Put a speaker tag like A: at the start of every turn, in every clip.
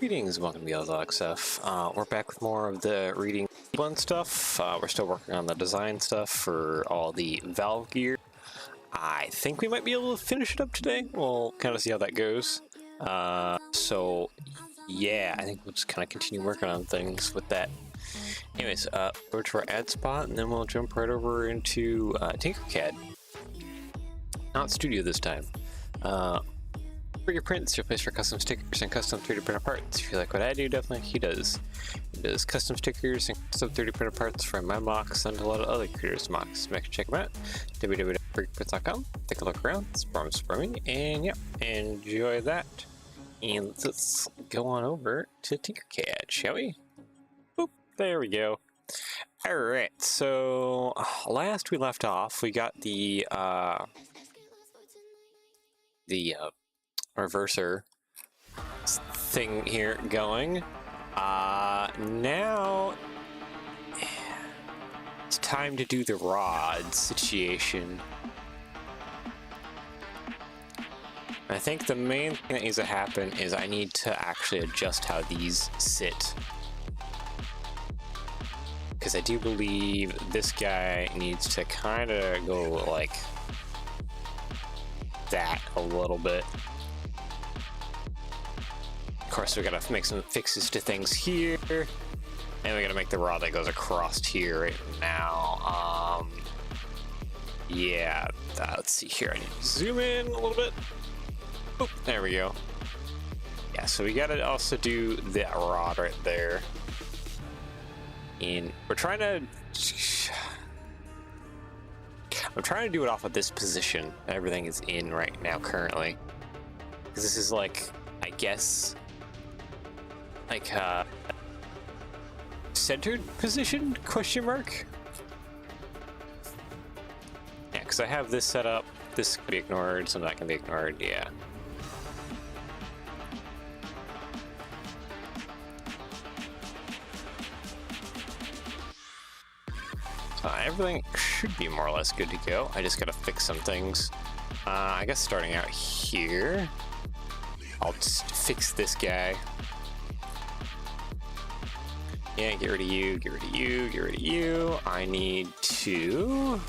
A: Greetings, welcome to XF. We're back with more of the reading T-1 stuff. We're still working on the design stuff for all the valve gear. I think we might be able to finish it up today. We'll kind of see how that goes. So yeah, I think we'll just kind of continue working on things with that. Anyways, over to our ad spot, and then we'll jump right over into Tinkercad. Not Studio this time. For your prints, your place for custom stickers and custom 3D printed parts. If you like what I do, definitely he does. He does custom stickers and custom 3D printed parts from my mocks and a lot of other creators' mocks. Make sure to check them out. www.rebrickable.com. Take a look around, sprums for me, and yeah, enjoy that. And let's go on over to Tinkercad, shall we? Boop, there we go. Alright, so last we left off, we got the reverser thing here going. Now it's time to do the rod situation. I think the main thing that needs to happen is I need to actually adjust how these sit, because I do believe this guy needs to kind of go like that a little bit. Of course, we gotta make some fixes to things here, and we gotta make the rod that goes across here right now. Yeah, let's see here. I need to zoom in a little bit. Oop, there we go. Yeah, so we gotta also do that rod right there. And we're trying to... I'm trying to do it off of this position that everything is in right now currently. Because this is like, I guess, like centered position, question mark? Yeah, because I have this set up. This can be ignored, some of that can be ignored, yeah. Everything should be more or less good to go. I just gotta fix some things. I guess starting out here, I'll just fix this guy. Yeah, get rid of you, get rid of you, get rid of you. I need to...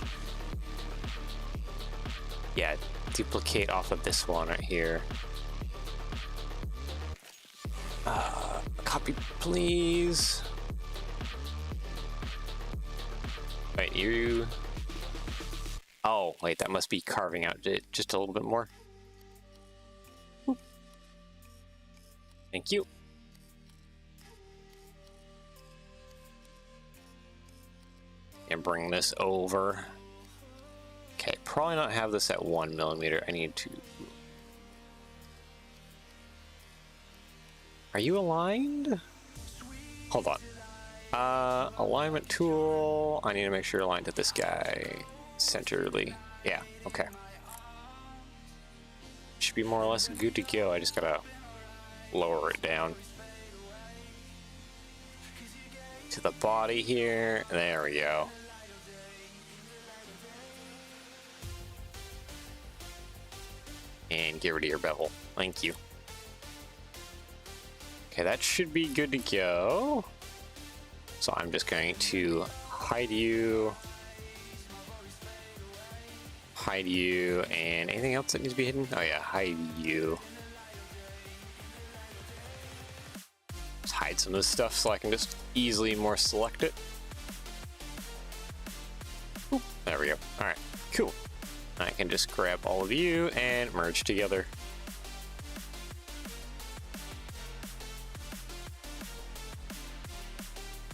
A: yeah, duplicate off of this one right here. Copy, please. Wait, you... oh, wait, that must be carving out just a little bit more. Oop. Thank you. And bring this over. Okay, probably not have this at 1mm. I need to... are you aligned? Hold on. Alignment tool. I need to make sure aligned to this guy centrally. Yeah, okay. Should be more or less good to go. I just gotta lower it down to the body here. There we go. And get rid of your bevel. Thank you. Okay, that should be good to go. So I'm just going to hide you, and anything else that needs to be hidden? Oh yeah, hide you. Just hide some of this stuff so I can just easily more select it. Oop, there we go. All right, cool. I can just grab all of you and merge together.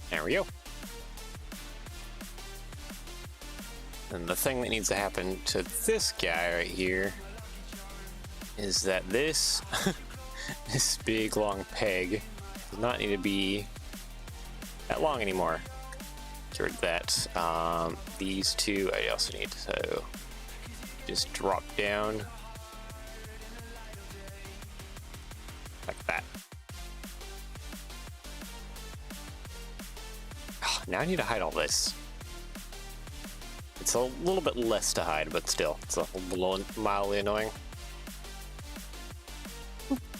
A: There we go. And the thing that needs to happen to this guy right here is that this this big long peg does not need to be that long anymore. Get rid of that. These two I also need to just drop down like that. Now I need to hide all this. It's a little bit less to hide, but still, it's a little mildly annoying.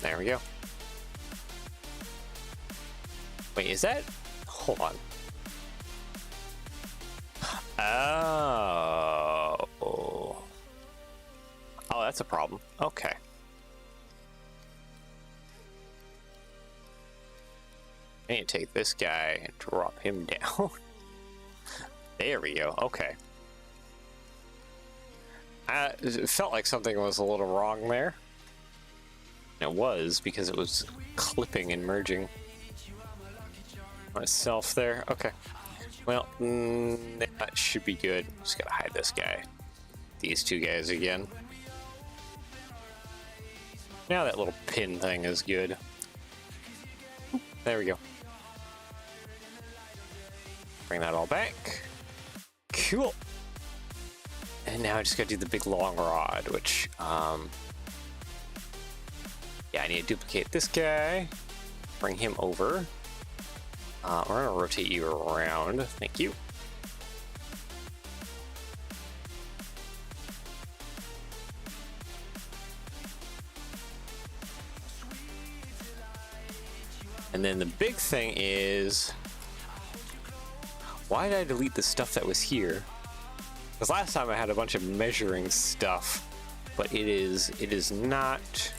A: There we go. Wait, is that? Hold on. Oh. Oh, that's a problem. Okay. I need to take this guy and drop him down. There we go. Okay. It felt like something was a little wrong there. It was, because it was clipping and merging myself there. Okay. Well, that should be good. Just gotta hide this guy. These two guys again. Now that little pin thing is good. There we go. Bring that all back. Cool. And now I just gotta do the big long rod, which, yeah, I need to duplicate this guy. Bring him over. We're gonna rotate you around. Thank you. And then the big thing is, why did I delete the stuff that was here? Because last time I had a bunch of measuring stuff, but it is not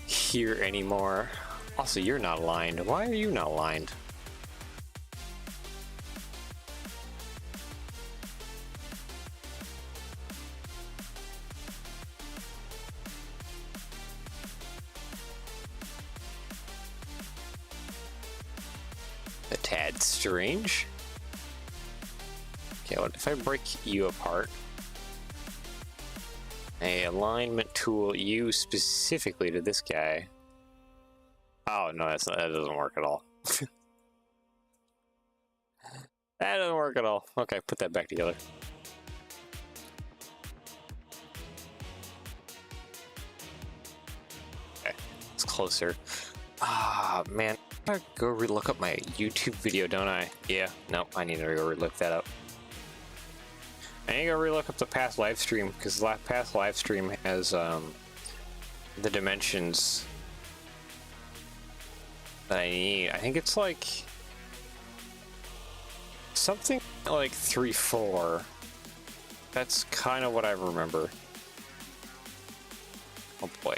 A: here anymore. Also, you're not aligned. Why are you not aligned? A tad strange. Okay, what if I break you apart? A alignment tool you specifically to this guy. Oh no, that doesn't work at all. That doesn't work at all. Okay, put that back together. Okay, it's closer. Ah, man. I go re-look up my YouTube video, don't I? Yeah, no, I need to go re-look that up. I need to go re-look up the past live stream, because the past live stream has the dimensions that I need. I think it's like something like 3-4. That's kind of what I remember. Oh boy.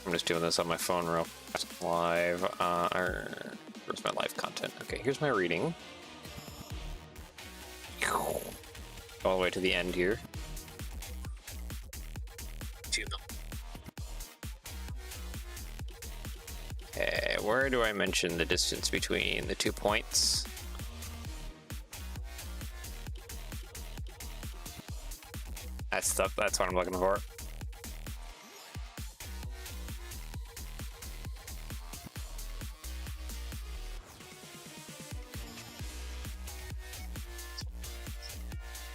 A: I'm just doing this on my phone real fast. Live, where's my live content? Okay, here's my reading. All the way to the end here. 2 mil. Okay, where do I mention the distance between the 2 points? That's what I'm looking for.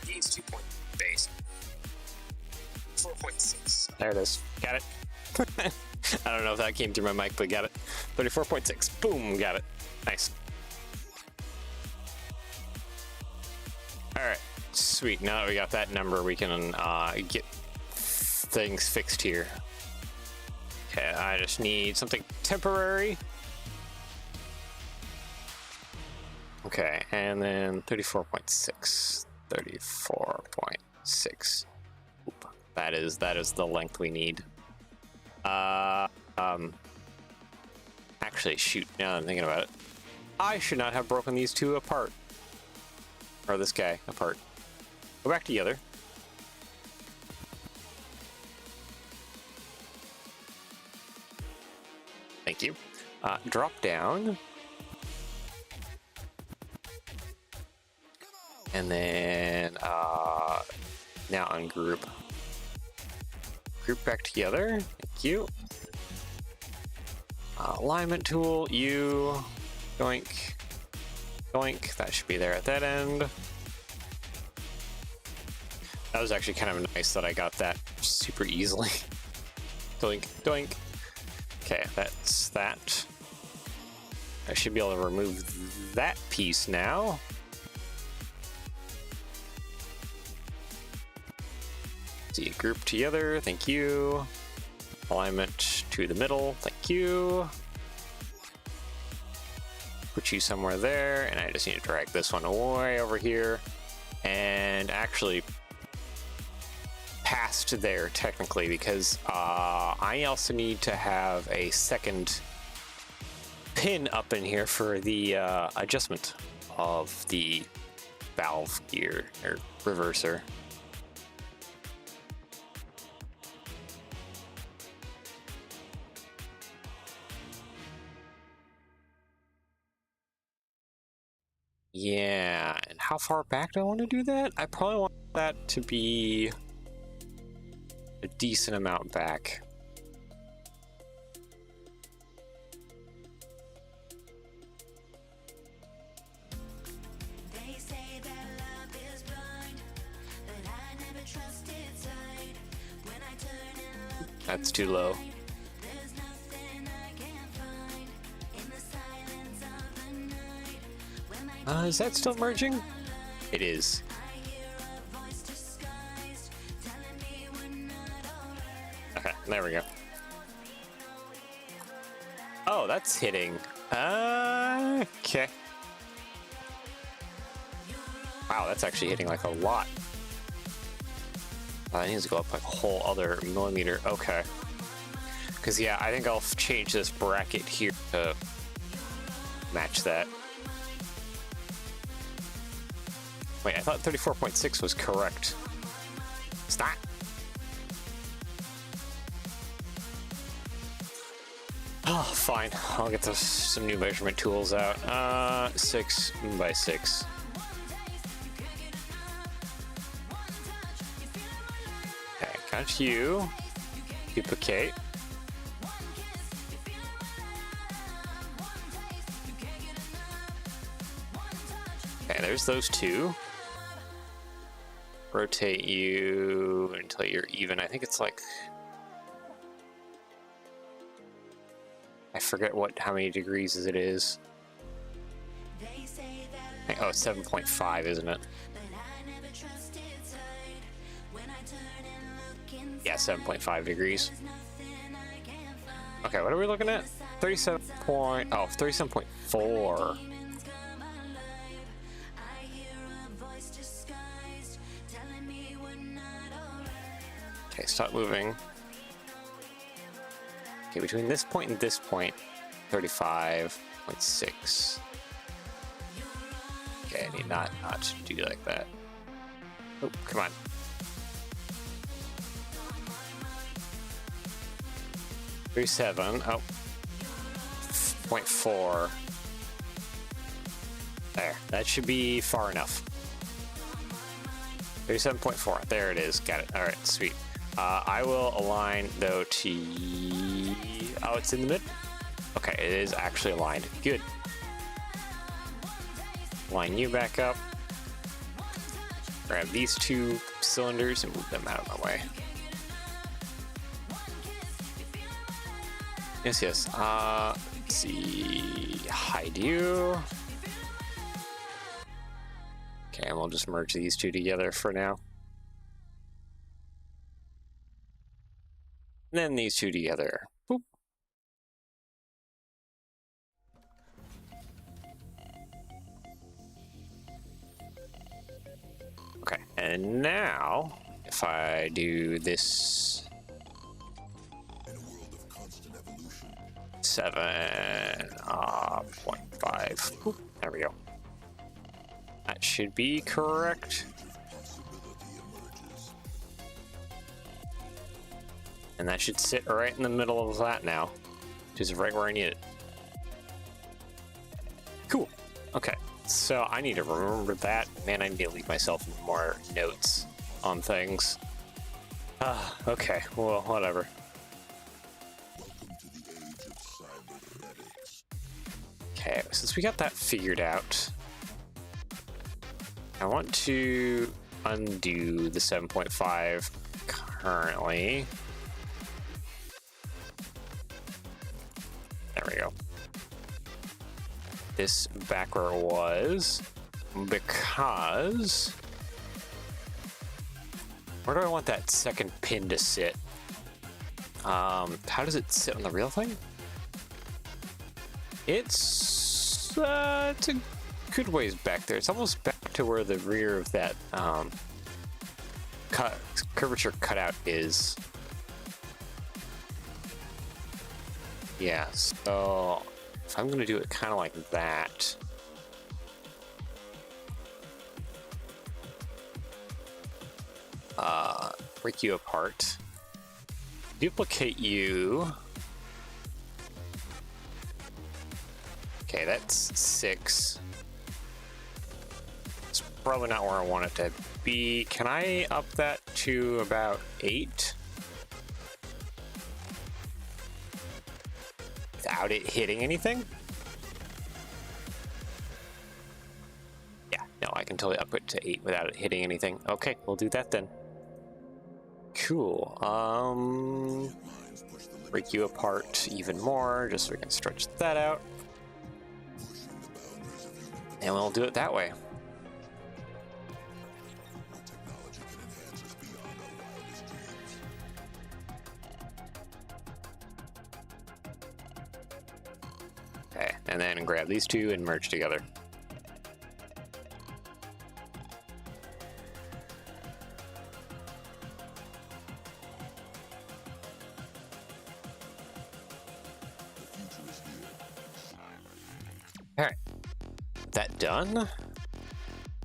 A: These 2 point base. 4.6. There it is. Got it. I don't know if that came through my mic, but got it. 34.6. Boom, got it. Nice. Alright, sweet. Now that we got that number, we can get things fixed here. Okay, I just need something temporary. Okay, and then 34.6. 34.6. That is the length we need. Actually, shoot, now that I'm thinking about it, I should not have broken these two apart. Or this guy apart. Go back together. Thank you. Drop down. And then, now ungroup. Group back together. Thank you. Alignment tool, you. Doink. Doink. That should be there at that end. That was actually kind of nice that I got that super easily. Doink. Doink. Okay, that's that. I should be able to remove that piece now. See, group together, thank you. Alignment to the middle, thank you. put you somewhere there, and I just need to drag this one way over here, and actually past there technically, because I also need to have a second pin up in here for the adjustment of the valve gear or reverser. Yeah, and how far back do I want to do that? I probably want that to be a decent amount back. That's too low. Is that still merging? It is. Okay, there we go. Oh, that's hitting. Okay. Wow, that's actually hitting like a lot. That needs to go up like a whole other millimeter. Okay. Because, yeah, I think I'll change this bracket here to match that. Wait, I thought 34.6 was correct. It's not. Oh, fine. I'll get some new measurement tools out. 6 by 6. Okay, got you. Duplicate. Okay, there's those two. Rotate you until you're even. I think it's like, I forget how many degrees it is. Oh, 7.5, isn't it? Yeah, 7.5 degrees. Okay, what are we looking at? 37.4. Okay, stop moving. Okay, between this point and this point, 35.6. Okay, I need not to do like that. Oh, come on. .37. Oh. 0.4. There. That should be far enough. 37.4. There it is. Got it. All right. Sweet. I will align though to. Oh, it's in the mid. Okay, it is actually aligned. Good. Line you back up. Grab these two cylinders and move them out of my way. Yes, yes. Let's see. Hide you. Okay, and we'll just merge these two together for now. And then these two together. Boop. Okay, and now if I do this 7.5. Boop. There we go. That should be correct. And that should sit right in the middle of that now, which is right where I need it. Cool. Okay, so I need to remember that. Man, I need to leave myself more notes on things. Okay, well, whatever. Okay, since we got that figured out, I want to undo the 7.5 currently. There we go. This back where it was, because where do I want that second pin to sit? How does it sit on the real thing? It's it's a good ways back there. It's almost back to where the rear of that curvature cutout is. Yeah, so if I'm gonna do it kind of like that. Break you apart. Duplicate you. Okay, that's 6. It's probably not where I want it to be. Can I up that to about 8? Without it hitting anything? Yeah, no, I can totally up it to 8 without it hitting anything. Okay, we'll do that then. Cool. Break you apart even more, just so we can stretch that out. And we'll do it that way. Okay, and then grab these two and merge together. Alright, that done.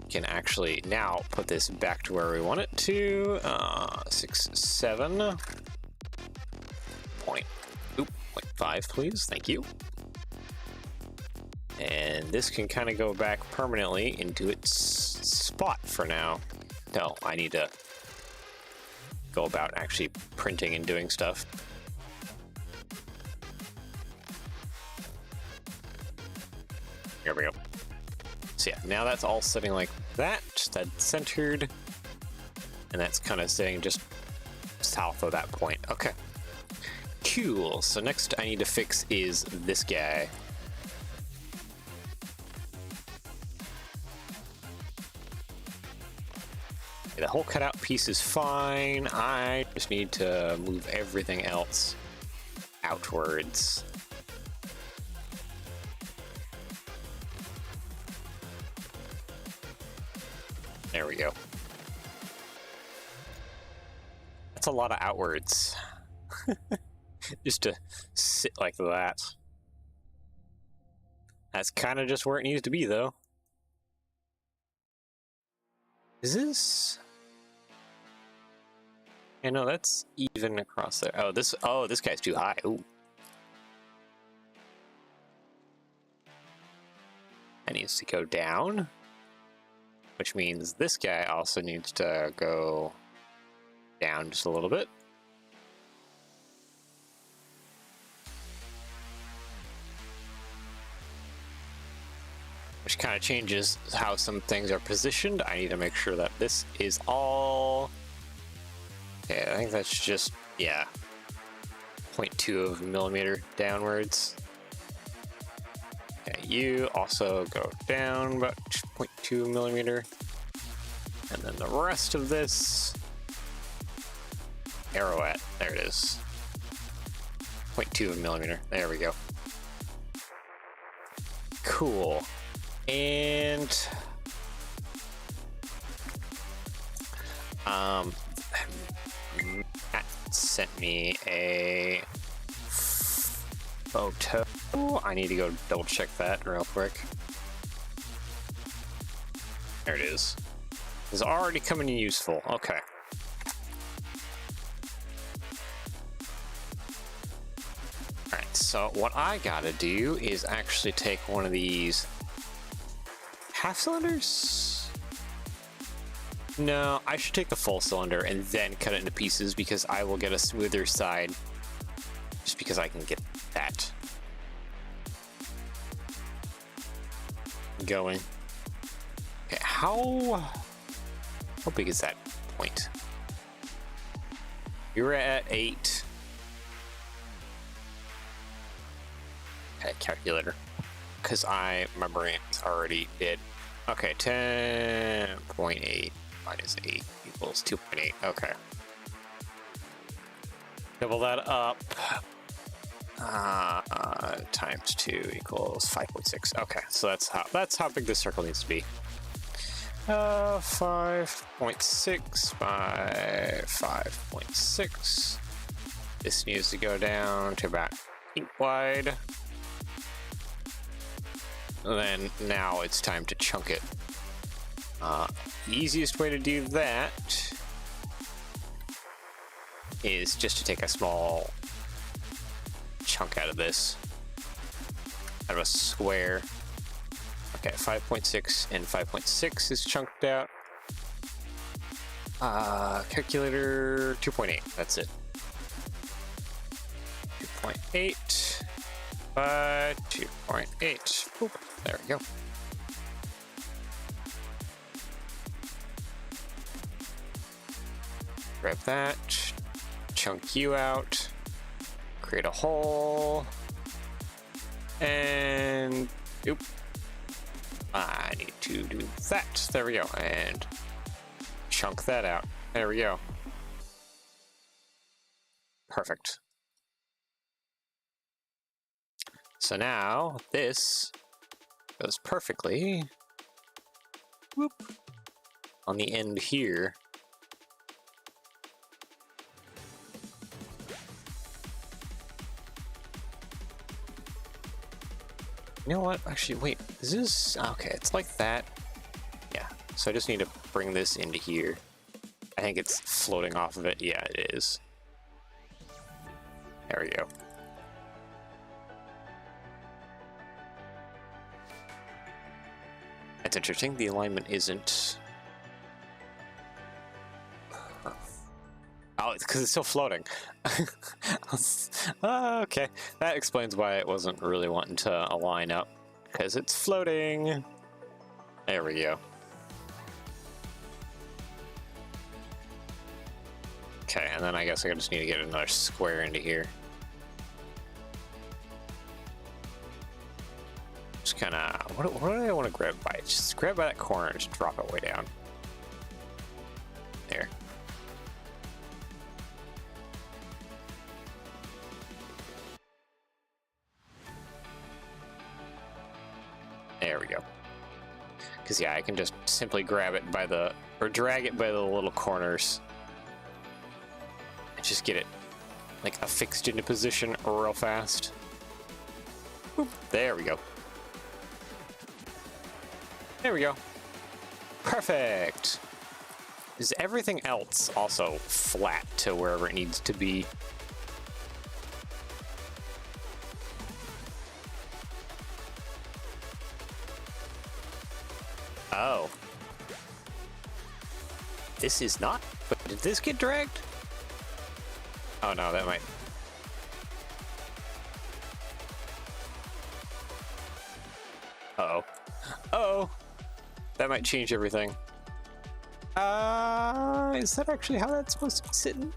A: We can actually now put this back to where we want it to. 0.5, please. Thank you. And this can kind of go back permanently into its spot for now. No, I need to go about actually printing and doing stuff. Here we go. So yeah, now that's all sitting like that. That's centered. And that's kind of sitting just south of that point. Okay. Cool. So next I need to fix is this guy. The whole cutout piece is fine. I just need to move everything else outwards. There we go. That's a lot of outwards. Just to sit like that. That's kind of just where it needs to be, though. Is this... Yeah, no, that's even across there. Oh, this guy's too high. Ooh. That needs to go down. Which means this guy also needs to go down just a little bit. Which kind of changes how some things are positioned. I need to make sure that this is all... Okay, I think that's just, yeah, 0.2 of a millimeter downwards. Okay, you also go down about 0.2 millimeter. And then the rest of this, arrow at, there it is. 0.2 of a millimeter, there we go. Cool. And Matt sent me a photo. I need to go double check that real quick. There it is. It's already coming in useful. Okay. Alright, so what I gotta do is actually take one of these half cylinders? No, I should take the full cylinder and then cut it into pieces because I will get a smoother side just because I can get that going. Okay, how big is that point? You're at 8. Okay, calculator. Because my brain's already did. Okay, 10.8 minus 8 equals 2.8. Okay. Double that up. Times 2 equals 5.6. Okay, so that's how big this circle needs to be. 5.6 by 5.6. This needs to go down to about 8 wide. And then now it's time to chunk it. The easiest way to do that is just to take a small chunk out of this, out of a square. Okay, 5.6 and 5.6 is chunked out. Calculator, 2.8, that's it. 2.8 by 2.8. Boop, there we go. Grab that, chunk you out, create a hole, and oop. I need to do that. There we go, and chunk that out. There we go. Perfect. So now this goes perfectly, whoop, on the end here. You know what? Actually, wait. Is this... Okay, it's like that. Yeah. So I just need to bring this into here. I think it's floating off of it. Yeah, it is. There we go. That's interesting. The alignment isn't... Oh, it's because it's still floating. Okay, that explains why it wasn't really wanting to align up, because it's floating. There we go. Okay, and then I guess I just need to get another square into here. Just kind of, what do I want to grab by? Just grab by that corner and just drop it way down. There. There we go. Because, yeah, I can just simply grab it by the, or drag it by the little corners. And just get it, like, affixed into position real fast. Boop, there we go. There we go. Perfect! Is everything else also flat to wherever it needs to be? Oh. This is not? But did this get dragged? Oh no, that might... Uh-oh. Uh-oh! That might change everything. Is that actually how that's supposed to be sitting?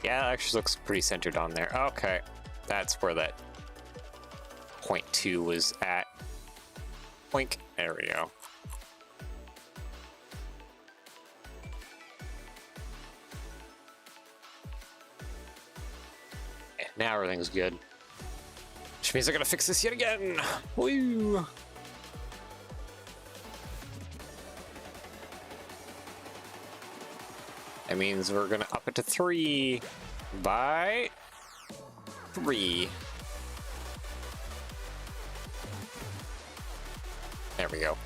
A: Yeah, it actually looks pretty centered on there. Okay. That's where that 0.2 was at. Boink. There we go. Yeah, now everything's good. Which means I gotta fix this yet again! Woo! That means we're gonna up it to 3 by 3. There we go.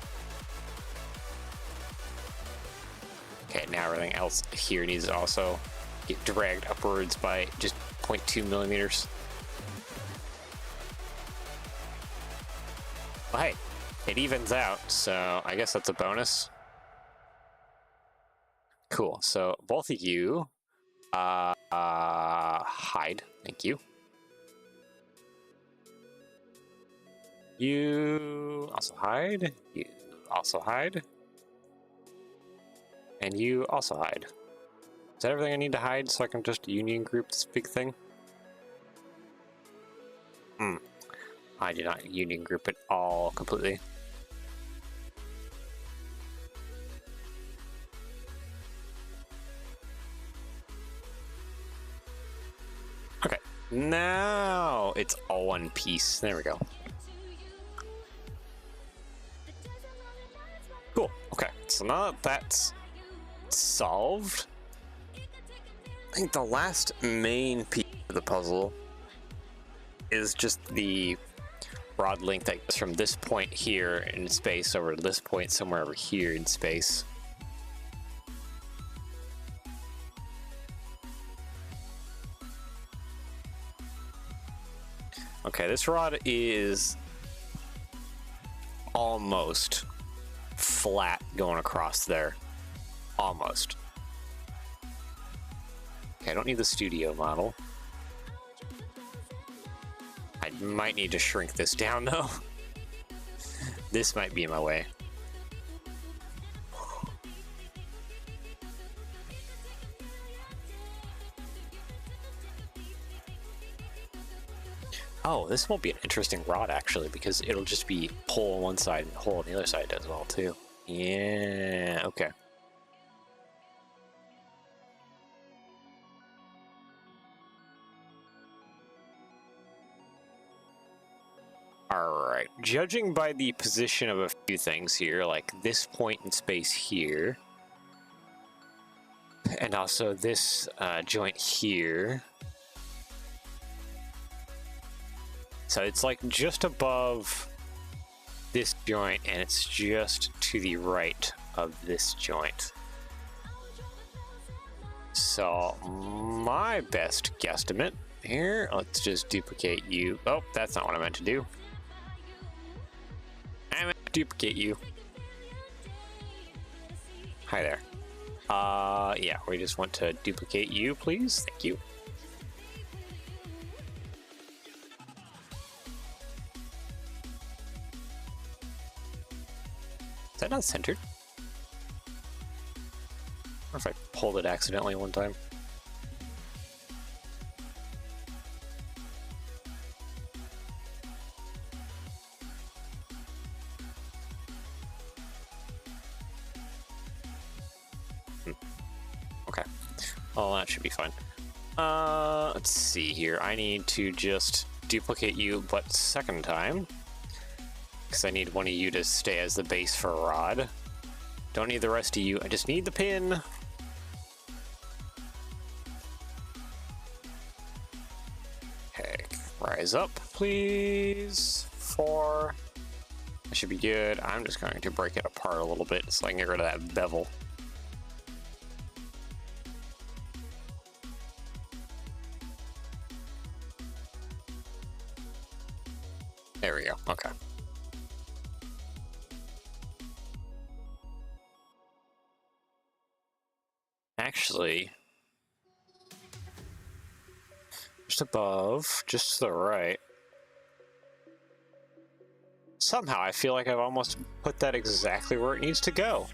A: Okay, now everything else here needs to also get dragged upwards by just 0.2 millimeters. Well, hey, it evens out, so I guess that's a bonus. Cool, so both of you, hide, thank you. You also hide, you also hide, and you also hide. Is that everything I need to hide so I can just union group this big thing? I did not union group it all completely. Okay, Now it's all one piece. There we go. Cool. Okay, so now that that's solved, I think the last main piece of the puzzle is just the rod length that goes from this point here in space over to this point somewhere over here in space. Okay, this rod is almost flat going across there. Almost. Okay, I don't need the studio model. I might need to shrink this down though. This might be in my way. Oh, this won't be an interesting rod actually, because it'll just be hole on one side and hole on the other side as well too. Yeah, okay. Alright, judging by the position of a few things here, like this point in space here, and also this joint here. So it's like just above this joint, and it's just to the right of this joint. So my best guesstimate here, let's just duplicate you. Oh, that's not what I meant to do. I meant to duplicate you. Hi there. Yeah, we just want to duplicate you, please. Thank you. Is that not centered? Or if I pulled it accidentally one time. Okay. Well, that should be fine. Let's see here. I need to just duplicate you, but second time. Because I need one of you to stay as the base for a rod. Don't need the rest of you, I just need the pin. Okay, rise up, please. 4. That should be good. I'm just going to break it apart a little bit so I can get rid of that bevel. There we go, okay. Actually, just above, just to the right. Somehow I feel like I've almost put that exactly where it needs to go.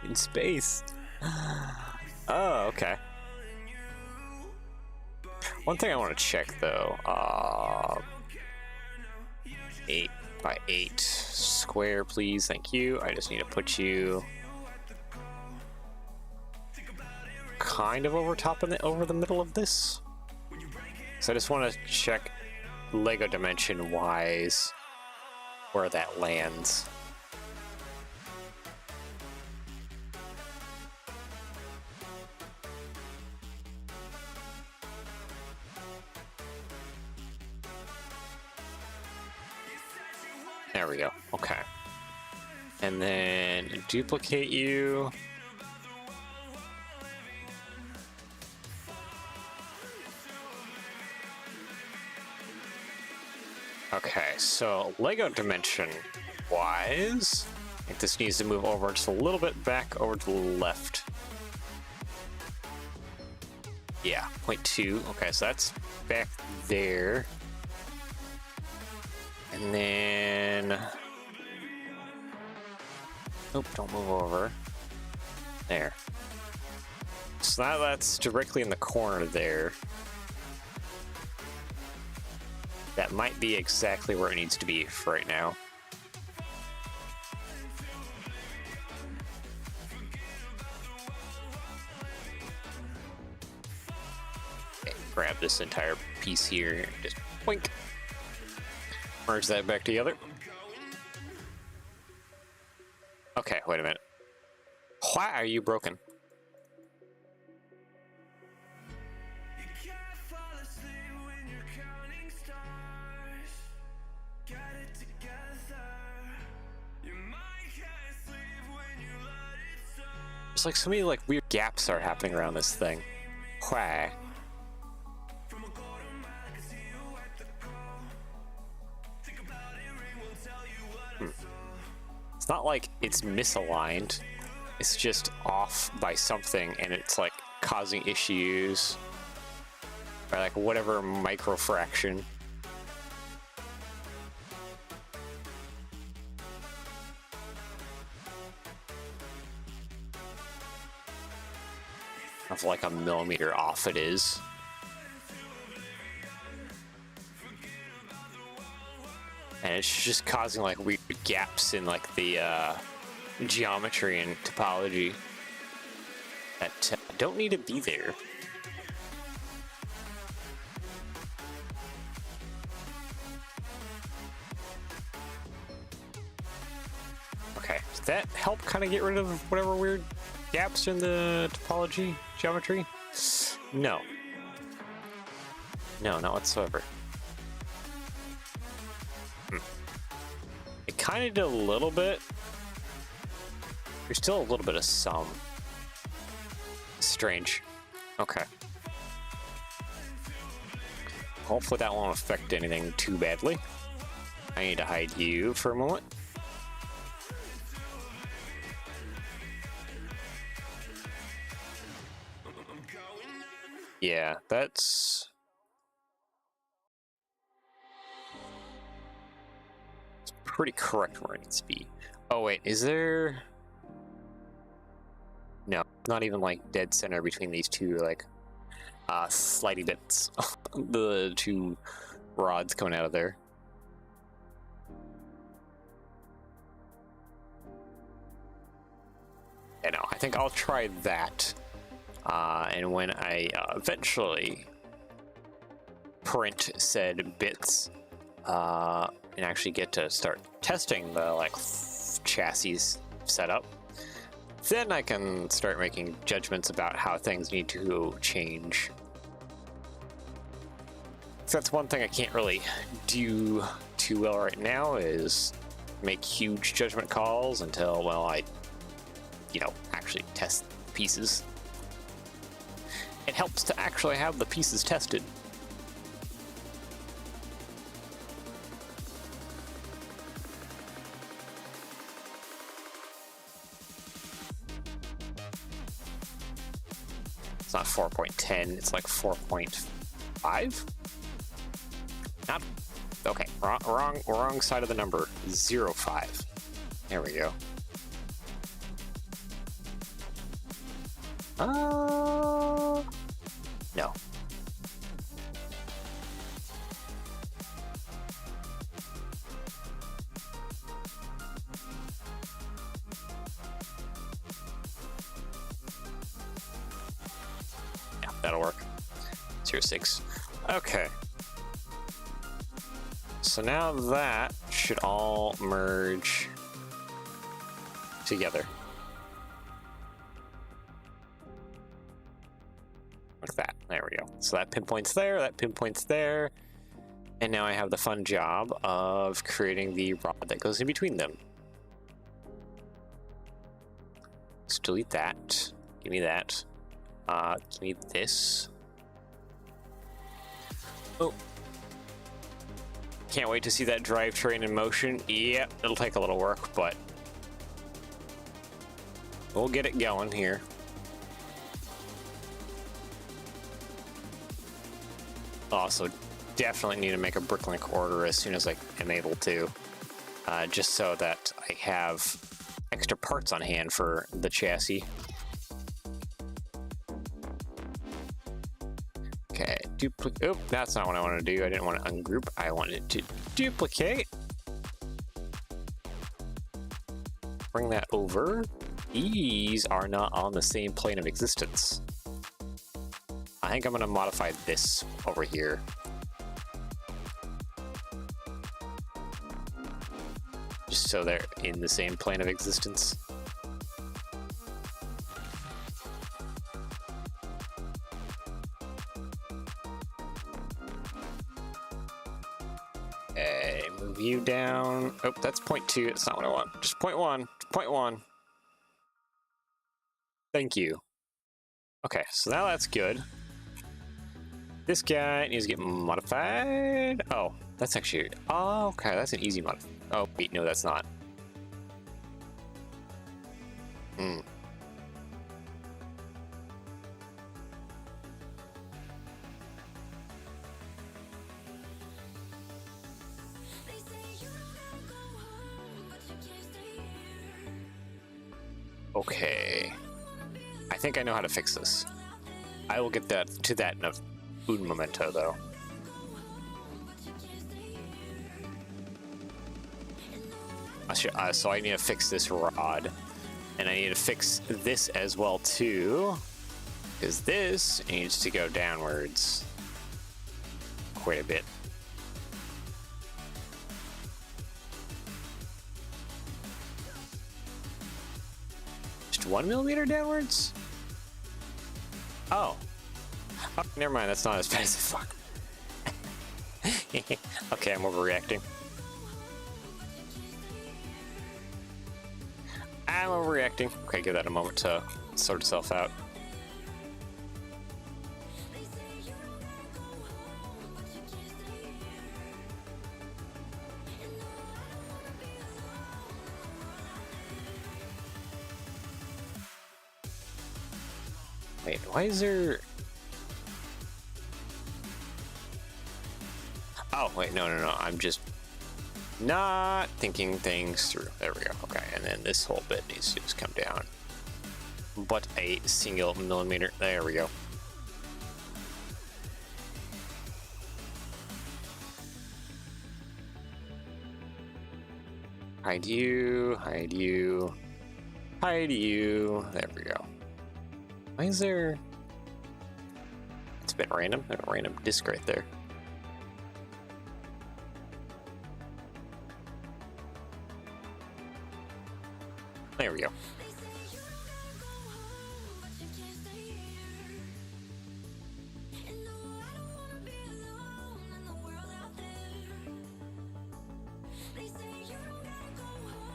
A: In space. Oh, okay. One thing I want to check though, 8 by 8 square, please, thank you. I just need to put you kind of over top of over the middle of this. So I just want to check Lego dimension wise where that lands. There we go. Okay. And then duplicate you. Okay, so Lego dimension wise, I think this needs to move over just a little bit back over to the left. Yeah, 0.2. Okay, so that's back there. And then... Nope, don't move over. There. So now that's directly in the corner there. That might be exactly where it needs to be for right now. grab this entire piece here and just boink. Merge that back together. Okay, wait a minute. Why are you broken? There's like so many like weird gaps are happening around this thing. Why? It's not like it's misaligned. It's just off by something, and it's like causing issues by like whatever microfraction. Of like a millimeter off it is. And it's just causing like weird gaps in like the geometry and topology that don't need to be there. Okay, does that help kind of get rid of whatever weird gaps in the topology geometry? No. No, not whatsoever. It kind of did a little bit. There's still a little bit of some. Strange. Okay. Hopefully that won't affect anything too badly. I need to hide you for a moment. Yeah, that's pretty correct where it needs to be. Oh wait, is there? No, not even like dead center between these two like slidey bits. The two rods coming out of there. Yeah, no, I think I'll try that. And when I eventually print said bits and actually get to start testing the like chassis setup, then I can start making judgments about how things need to change. So that's one thing I can't really do too well right now, is make huge judgment calls until, well, I, actually test pieces. It helps to actually have the pieces tested. It's not 4.10, it's like 4.5? Not, okay, wrong side of the number, 0.5. There we go. No. Yeah, that'll work. 0.6. Okay. So now that should all merge together. Like that. There we go. So that pinpoint's there, that pinpoint's there. And now I have the fun job of creating the rod that goes in between them. Let's delete that. Give me that. Give me this. Oh. Can't wait to see that drivetrain in motion. Yep, it'll take a little work, but we'll get it going here. Also, definitely need to make a bricklink order as soon as I am able to, just so that I have extra parts on hand for the chassis. Okay, duplicate. Oh, that's not what I wanted to do. I didn't want to ungroup. I wanted to duplicate. Bring that over. These are not on the same plane of existence. I think I'm gonna modify this over here. Just so they're in the same plane of existence. Okay, move you down. Oh, that's 0.2. That's not what I want. Just 0.1. 0.1. Thank you. Okay, so now that's good. This guy needs to get modified. Oh, that's actually... Oh, okay, that's an easy mod. Oh, wait, no, that's not. Hmm. Okay. I think I know how to fix this. I will get to that in un momento, though. So I need to fix this rod, and I need to fix this as well too, because this needs to go downwards quite a bit. Just 1 millimeter downwards? Oh. Oh, never mind, that's not as bad as I thought. Okay, I'm overreacting. I'm overreacting. Okay, give that a moment to sort itself out. Wait, why is there... Oh, wait, no, I'm just not thinking things through. There we go. Okay, and then this whole bit needs to just come down. But a single millimeter. There we go. Hide you, hide you, hide you. There we go. Why is there... It's a bit random. There's a random disc right there. There we go.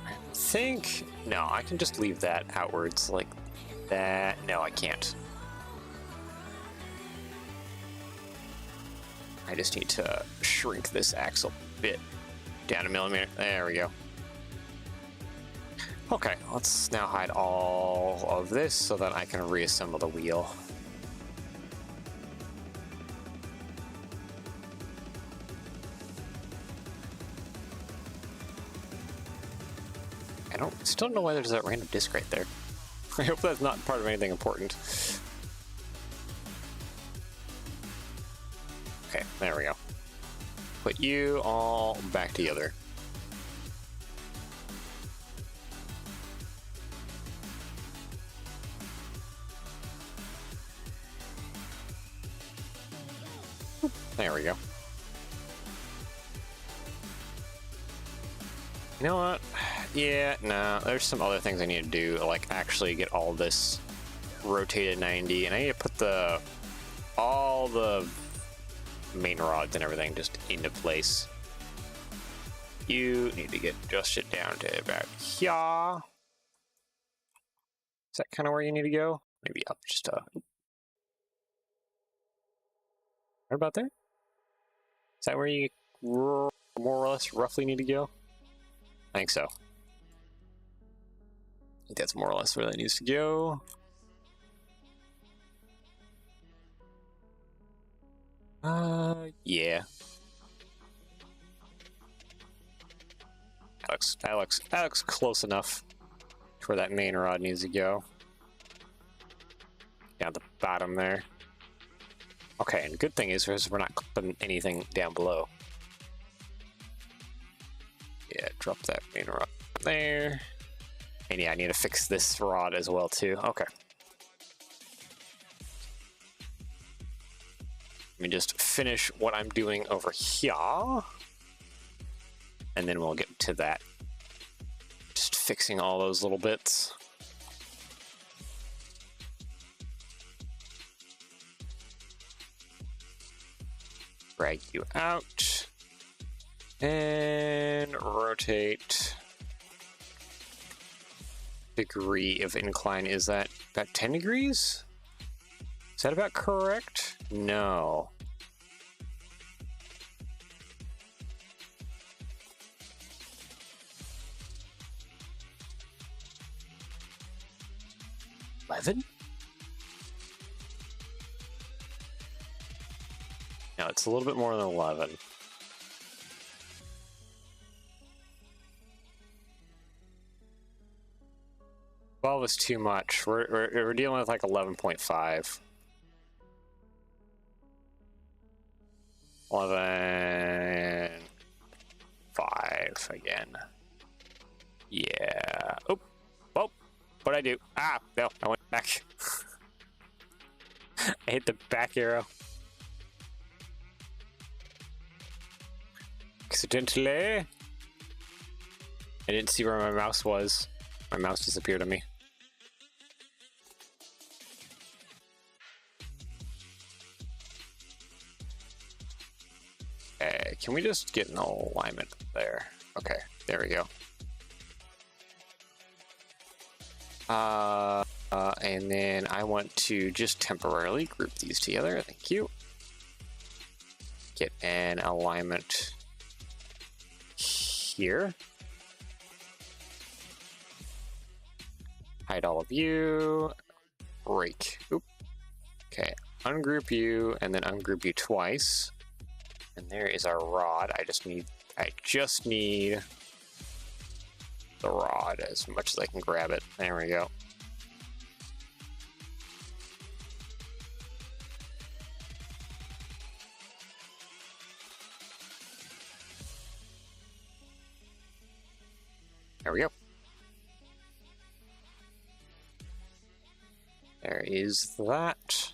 A: I think... No, I can just leave that outwards like that. No, I can't. I just need to shrink this axle bit down a millimeter. There we go. Okay, let's now hide all of this so that I can reassemble the wheel. Still don't know why there's that random disc right there. I hope that's not part of anything important. Okay, there we go. Put you all back together. There we go. You know what? Yeah, no, there's some other things I need to do, like actually get all this rotated 90, and I need to put all the main rods and everything just into place. You need to get adjusted down to about here. Is that kind of where you need to go? Maybe up just right about there? Is that where you more or less roughly need to go? I think so. I think that's more or less where that needs to go. Yeah. That looks close enough to where that main rod needs to go. Down the bottom there. Okay, and good thing is we're not clipping anything down below. Yeah, drop that main rod there. And yeah, I need to fix this rod as well too. Okay. me just finish what I'm doing over here, and then we'll get to that. Just fixing all those little bits. Drag you out and rotate. Degree of incline, is that about 10 degrees? Is that about correct? No. No, it's a little bit more than 11. Well, was too much. We're dealing with like 11.5. 11.5 again. Yeah. Oh, well, what'd I do? Ah, no, I went back. I hit the back arrow. Accidentally. I didn't see where my mouse was. My mouse disappeared on me. Okay, can we just get an alignment there? Okay, there we go. And then I want to just temporarily group these together. Thank you. Get an alignment here. Hide all of you. Break. Oop. Okay, ungroup you and then ungroup you twice. And there is our rod. I just need the rod as much as I can grab it. There we go. There we go. There is that.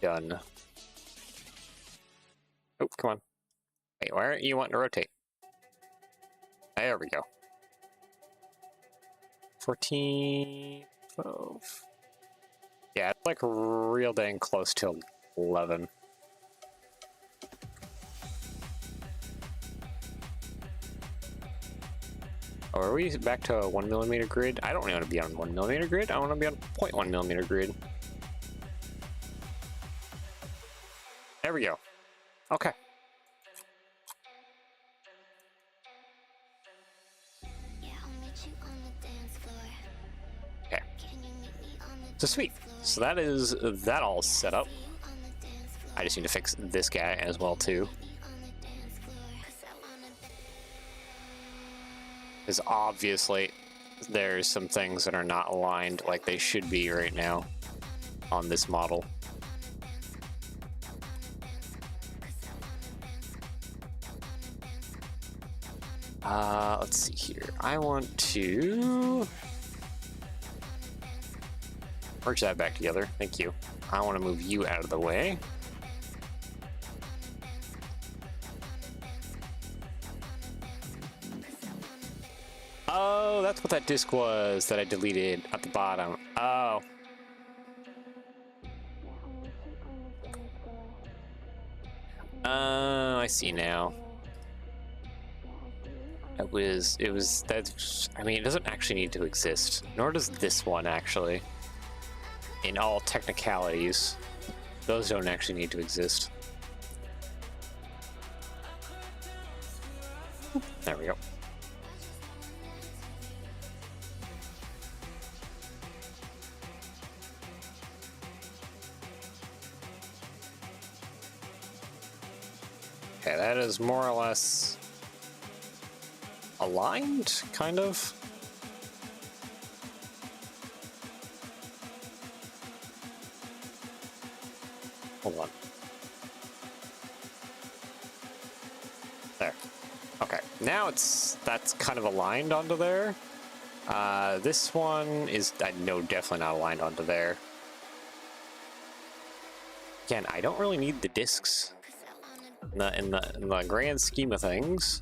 A: Done. Oh, come on. Wait, why aren't you wanting to rotate? There we go. 14, 12. Yeah, it's like real dang close to 11. Oh, are we back to a 1mm grid? I don't want to be on 1mm grid. I want to be on 0.1mm grid. There we go. Okay. Okay. So sweet. So that is that all set up. I just need to fix this guy as well too. Because obviously there's some things that are not aligned like they should be right now on this model. Let's see here. I want to merge that back together. Thank you. I want to move you out of the way. Oh, that's what that disc was that I deleted at the bottom. Oh. I see now. It was that. I mean, it doesn't actually need to exist, nor does this one actually. In all technicalities, those don't actually need to exist. There we go. Okay, that is more or less aligned, kind of. Hold on. There. Okay, now that's kind of aligned onto there. This one is, I know, definitely not aligned onto there. Again, I don't really need the discs. In the grand scheme of things,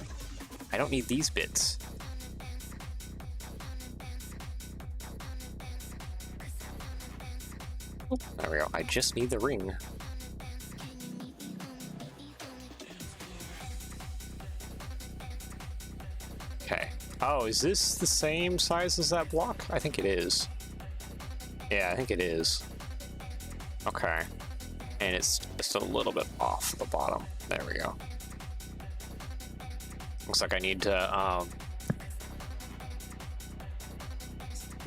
A: I don't need these bits. Oh, there we go. I just need the ring. Okay. Oh, is this the same size as that block? I think it is. Yeah, I think it is. Okay. And it's just a little bit off the bottom. There we go. Looks like I need to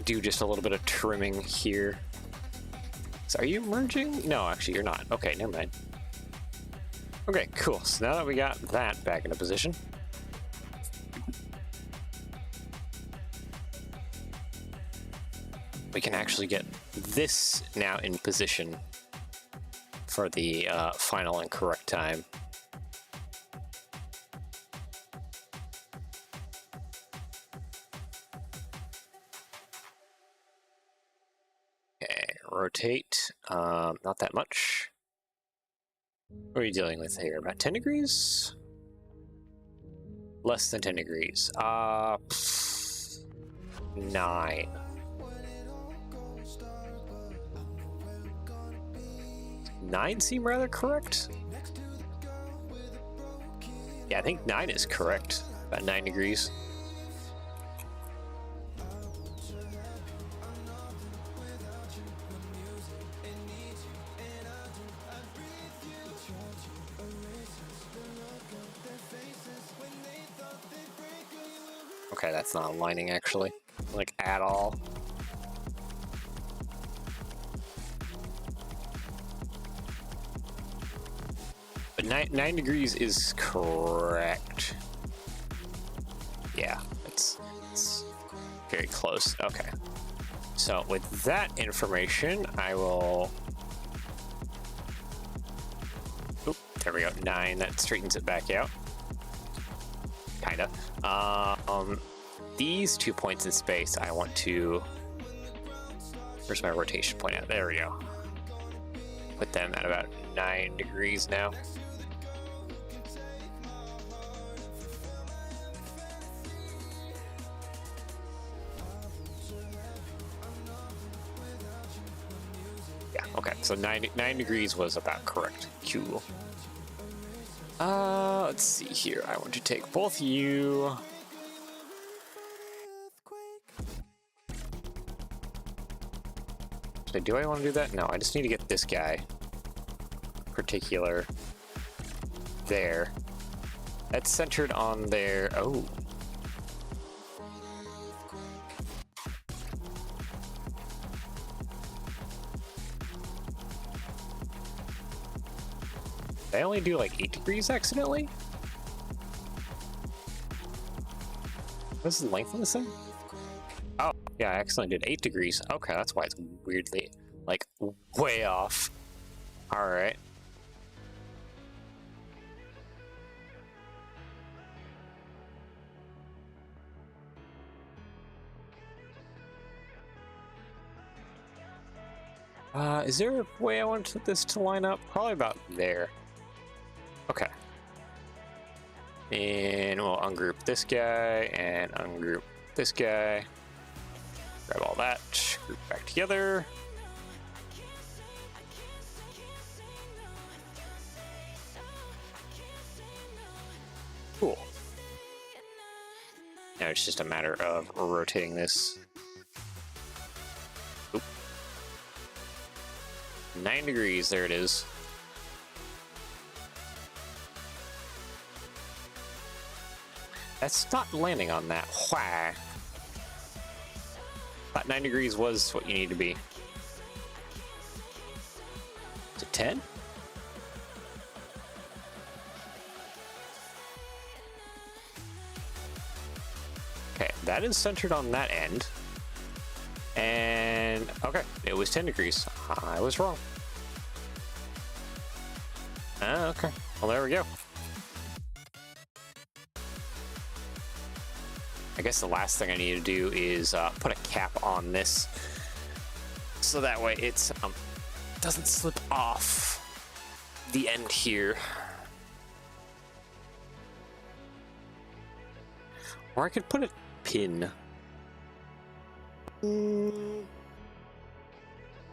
A: do just a little bit of trimming here. So are you merging? No, actually you're not. Okay, never mind. Okay, cool. So now that we got that back into position, we can actually get this now in position for the final and correct time. Okay, rotate, not that much. What are you dealing with here? About 10 degrees? Less than 10 degrees. 9. 9 seem rather correct? Yeah, I think 9 is correct. About 9 degrees. Okay, that's not aligning actually, like at all. But 9 degrees is correct. Yeah, it's very close. Okay. So with that information, I will... Oop, there we go, 9. That straightens it back out. Kinda. These 2 points in space, I want to... Where's my rotation point at? There we go. Put them at about 9 degrees now. Yeah, okay, so 9 degrees was about correct. Cool. Let's see here. I want to take both you. So do I want to do that? No, I just need to get this guy particular there. That's centered on there. Oh. Did I only do like 8 degrees accidentally? What's the length of this thing? Oh, yeah, I accidentally did 8 degrees. Okay, that's why it's weirdly, like, way off. Alright. Is there a way I want this to line up? Probably about there. Okay. And we'll ungroup this guy and ungroup this guy. Grab all that, group back together. Cool. Now it's just a matter of rotating this. Oop. 9 degrees, there it is. That's not landing on that. Why? Thought 9 degrees was what you need to be. Is it 10? Okay, that is centered on that end. And, okay, it was 10 degrees. I was wrong. Okay, well there we go. I guess the last thing I need to do is put a cap on this, so that way it's doesn't slip off. the end here. Or I could put a pin.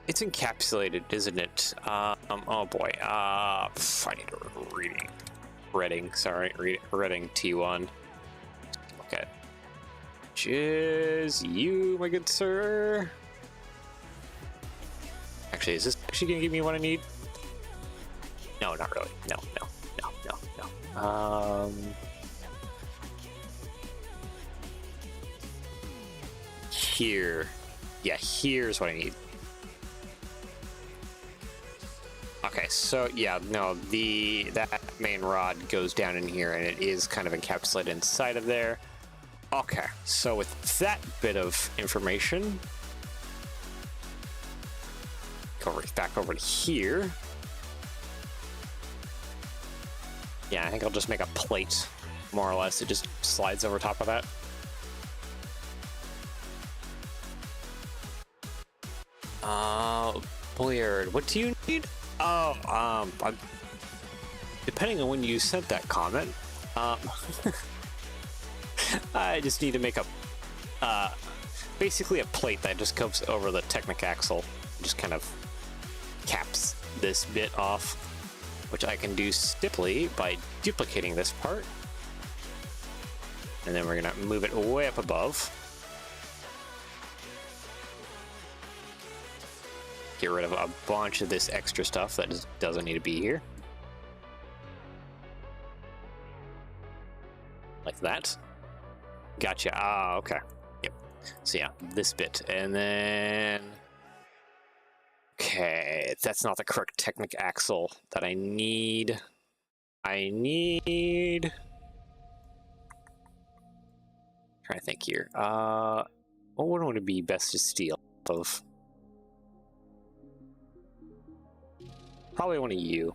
A: It's encapsulated, isn't it? Oh boy. I need to reading. Sorry, reading T-1. Okay. Cheers, you, my good sir. Actually, is this actually gonna give me what I need? No, not really. No. Here. Yeah, here's what I need. Okay, so yeah, no, that main rod goes down in here and it is kind of encapsulated inside of there. Okay, so with that bit of information, go back over to here. Yeah, I think I'll just make a plate, more or less. It just slides over top of that. Bleard, what do you need? Oh, depending on when you sent that comment, I just need to make a, basically a plate that just comes over the Technic axle, just kind of caps this bit off, which I can do simply by duplicating this part. And then we're gonna move it way up above. Get rid of a bunch of this extra stuff that just doesn't need to be here. Like that. Gotcha. Ah, okay. Yep. So yeah, this bit. And then... Okay, that's not the correct Technic axle that I need. Trying to think here. What would it be best to steal of? Probably one of you.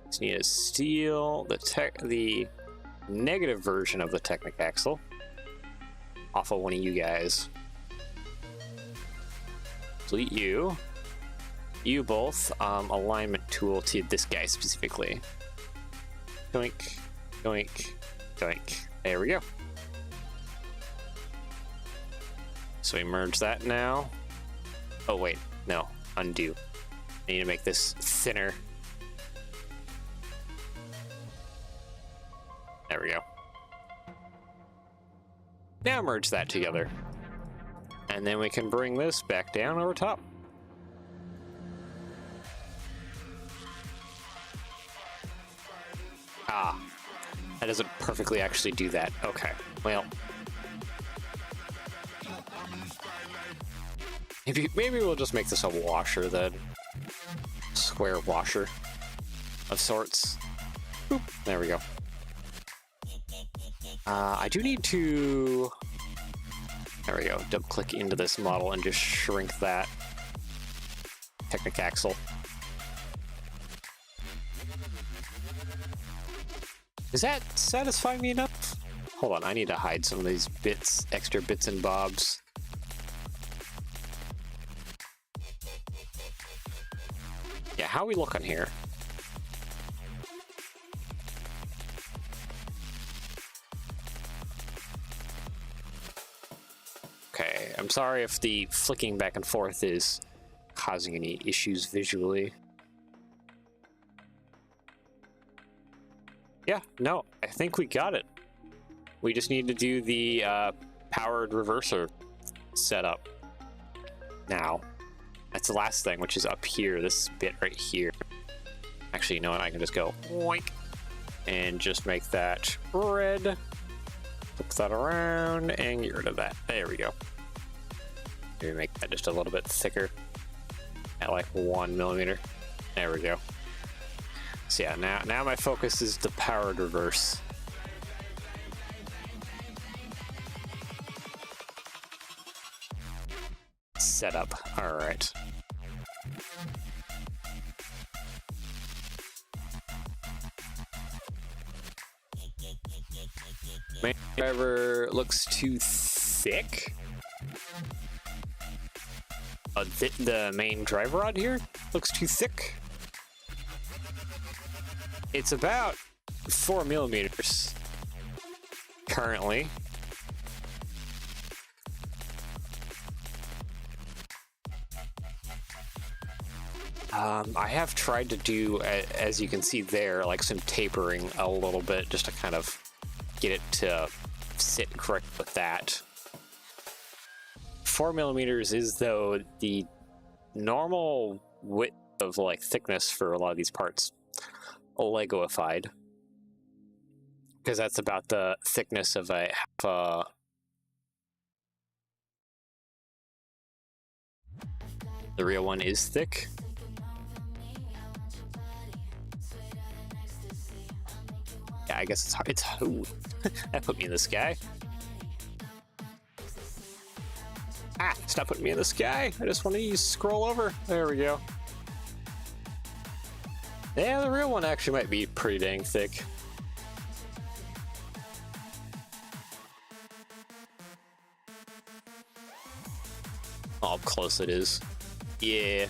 A: Just need to steal the negative version of the Technic axle off of one of you guys. Delete you. You both. Alignment tool to this guy specifically. Doink, doink, doink. There we go. So we merge that now. Oh wait, no, undo. I need to make this thinner. There we go. Now merge that together. And then we can bring this back down over top. Ah, that doesn't perfectly actually do that. Okay, well. Maybe we'll just make this a washer then. Square washer of sorts. Boop, there we go. I do need to... There we go. Double click into this model and just shrink that Technic axle. Does that satisfy me enough? Hold on, I need to hide some of these extra bits and bobs. Yeah, how are we looking here? Okay, I'm sorry if the flicking back and forth is causing any issues visually. Yeah, no, I think we got it. We just need to do the powered reverser setup now. That's the last thing, which is up here, this bit right here. Actually, you know what? I can just go oink and just make that red. Flip that around and get rid of that. There we go. Maybe make that just a little bit thicker at like 1 millimeter. There we go. So yeah, now my focus is the powered reverse. Setup. All right. Main driver looks too thick. The main driver rod here looks too thick. It's about 4 millimeters currently. I have tried to do, as you can see there, like some tapering a little bit just to kind of get it to sit correct with that. 4 millimeters is, though, the normal width of like thickness for a lot of these parts, Legoified, because that's about the thickness of a half. The real one is thick. Yeah, I guess it's hard. It's ooh, that put me in the sky. Ah, stop putting me in the sky. I just want to scroll over. There we go. Yeah, the real one actually might be pretty dang thick. Oh, up close it is. Yeah.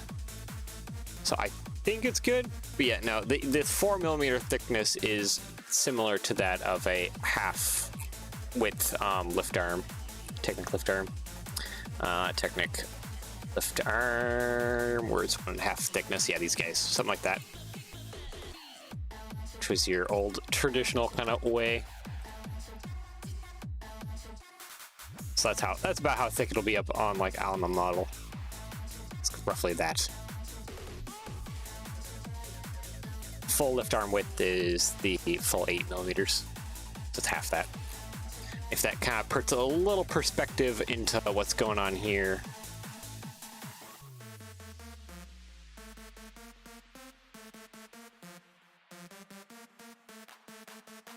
A: So I think it's good. But yeah, no, the 4 millimeter thickness is similar to that of a half width lift arm. Technic lift arm. Technic lift arm. Where's 1.5 thickness? Yeah, these guys. Something like that. Which was your old traditional kind of way. So that's about how thick it'll be up on like Alma model. It's roughly that. Full lift arm width is the full 8 millimeters. So it's half that. If that kind of puts a little perspective into what's going on here.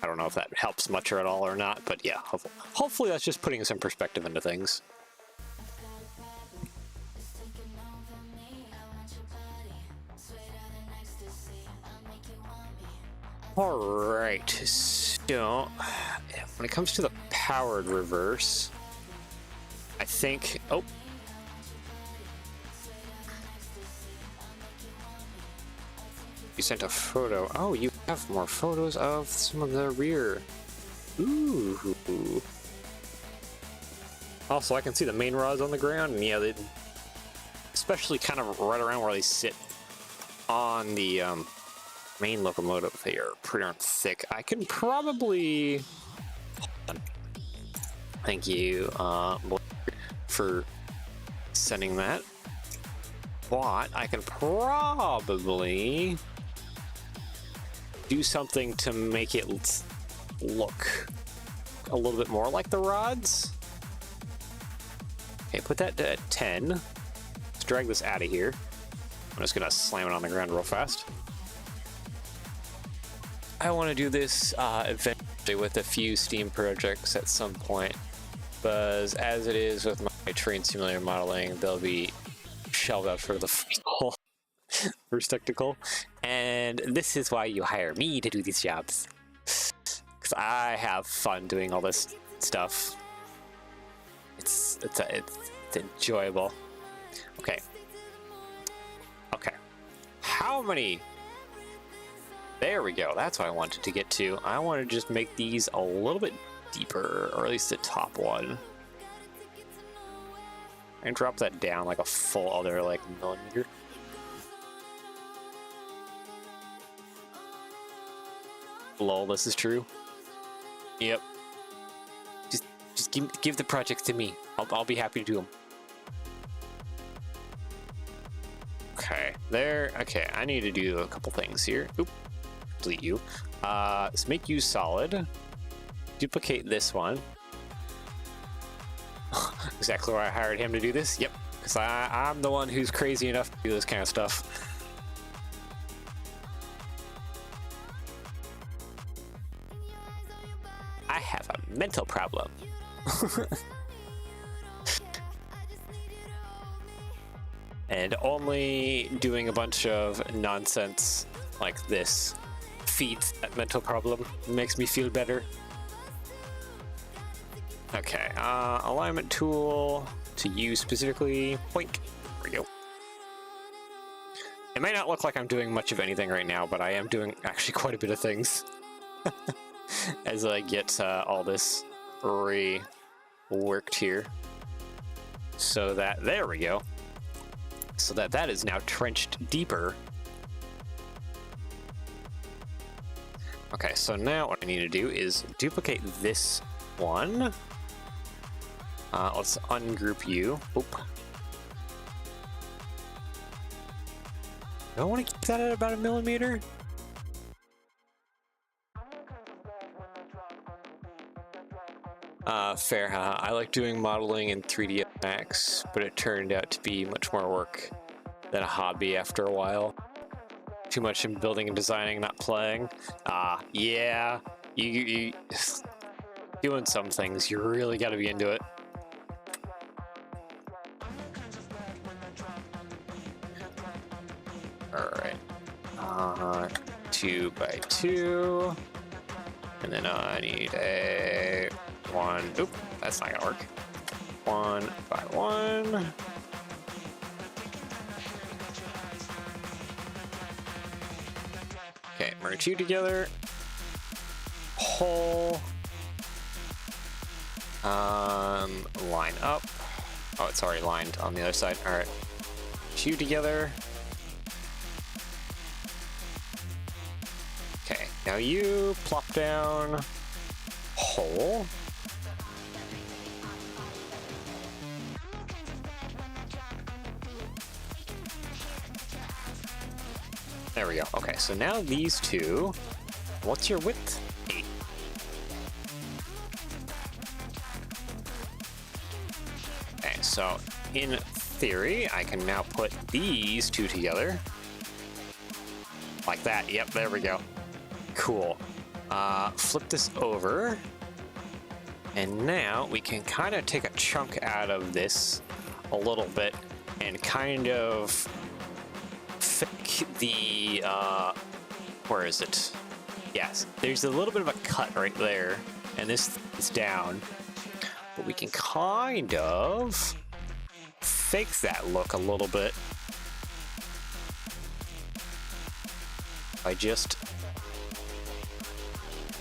A: I don't know if that helps much or at all or not, but yeah, hopefully that's just putting some perspective into things. Alright, so when it comes to the powered reverse, I think, oh. You sent a photo. Oh, you have more photos of some of the rear. Ooh. Also, I can see the main rods on the ground, and yeah, they, especially kind of right around where they sit on the main locomotive, they are pretty darn thick. I can probably... Thank you for sending that. But I can probably do something to make it look a little bit more like the rods. Okay, put that to 10. Let's drag this out of here. I'm just gonna slam it on the ground real fast. I want to do this eventually with a few Steam projects at some point, but as it is with my train simulator modeling, they'll be shelved out for the fall first technical, and this is why you hire me to do these jobs, because I have fun doing all this stuff. It's enjoyable. Okay. How many? There we go. That's what I wanted to get to. I want to just make these a little bit deeper, or at least the top one, and drop that down like a full other like millimeter. Lol, this is true. Yep. Just give the projects to me. I'll be happy to do them. Okay, there. Okay, I need to do a couple things here. Oop, delete you. Let's make you solid. Duplicate this one. Exactly why I hired him to do this. Yep, because I'm the one who's crazy enough to do this kind of stuff. I have a mental problem. And only doing a bunch of nonsense like this feeds that mental problem, makes me feel better. Okay, alignment tool to use specifically. Boink. There we go. It may not look like I'm doing much of anything right now, but I am doing actually quite a bit of things as I get all this reworked here. So that, there we go. So that is now trenched deeper. Okay, so now what I need to do is duplicate this one. Let's ungroup you. Oop. Do I want to keep that at about 1 millimeter? Fair, huh? I like doing modeling in 3D Max, but it turned out to be much more work than a hobby after a while. Too much in building and designing, not playing. Yeah, you doing some things, you really got to be into it. All right, 2 by 2, and then I need a 1. Oop, that's not gonna work. 1 by 1. Okay, merge you together. Hole. Line up. Oh, it's already lined on the other side. All right. Two together. Okay, now you plop down. Hole. There we go. Okay, so now these two. What's your width? 8. Okay, so in theory, I can now put these two together. Like that. Yep, there we go. Cool. Flip this over. And now we can kind of take a chunk out of this a little bit and kind of fake the, where is it? Yes, there's a little bit of a cut right there, and this is down, but we can kind of fake that look a little bit by just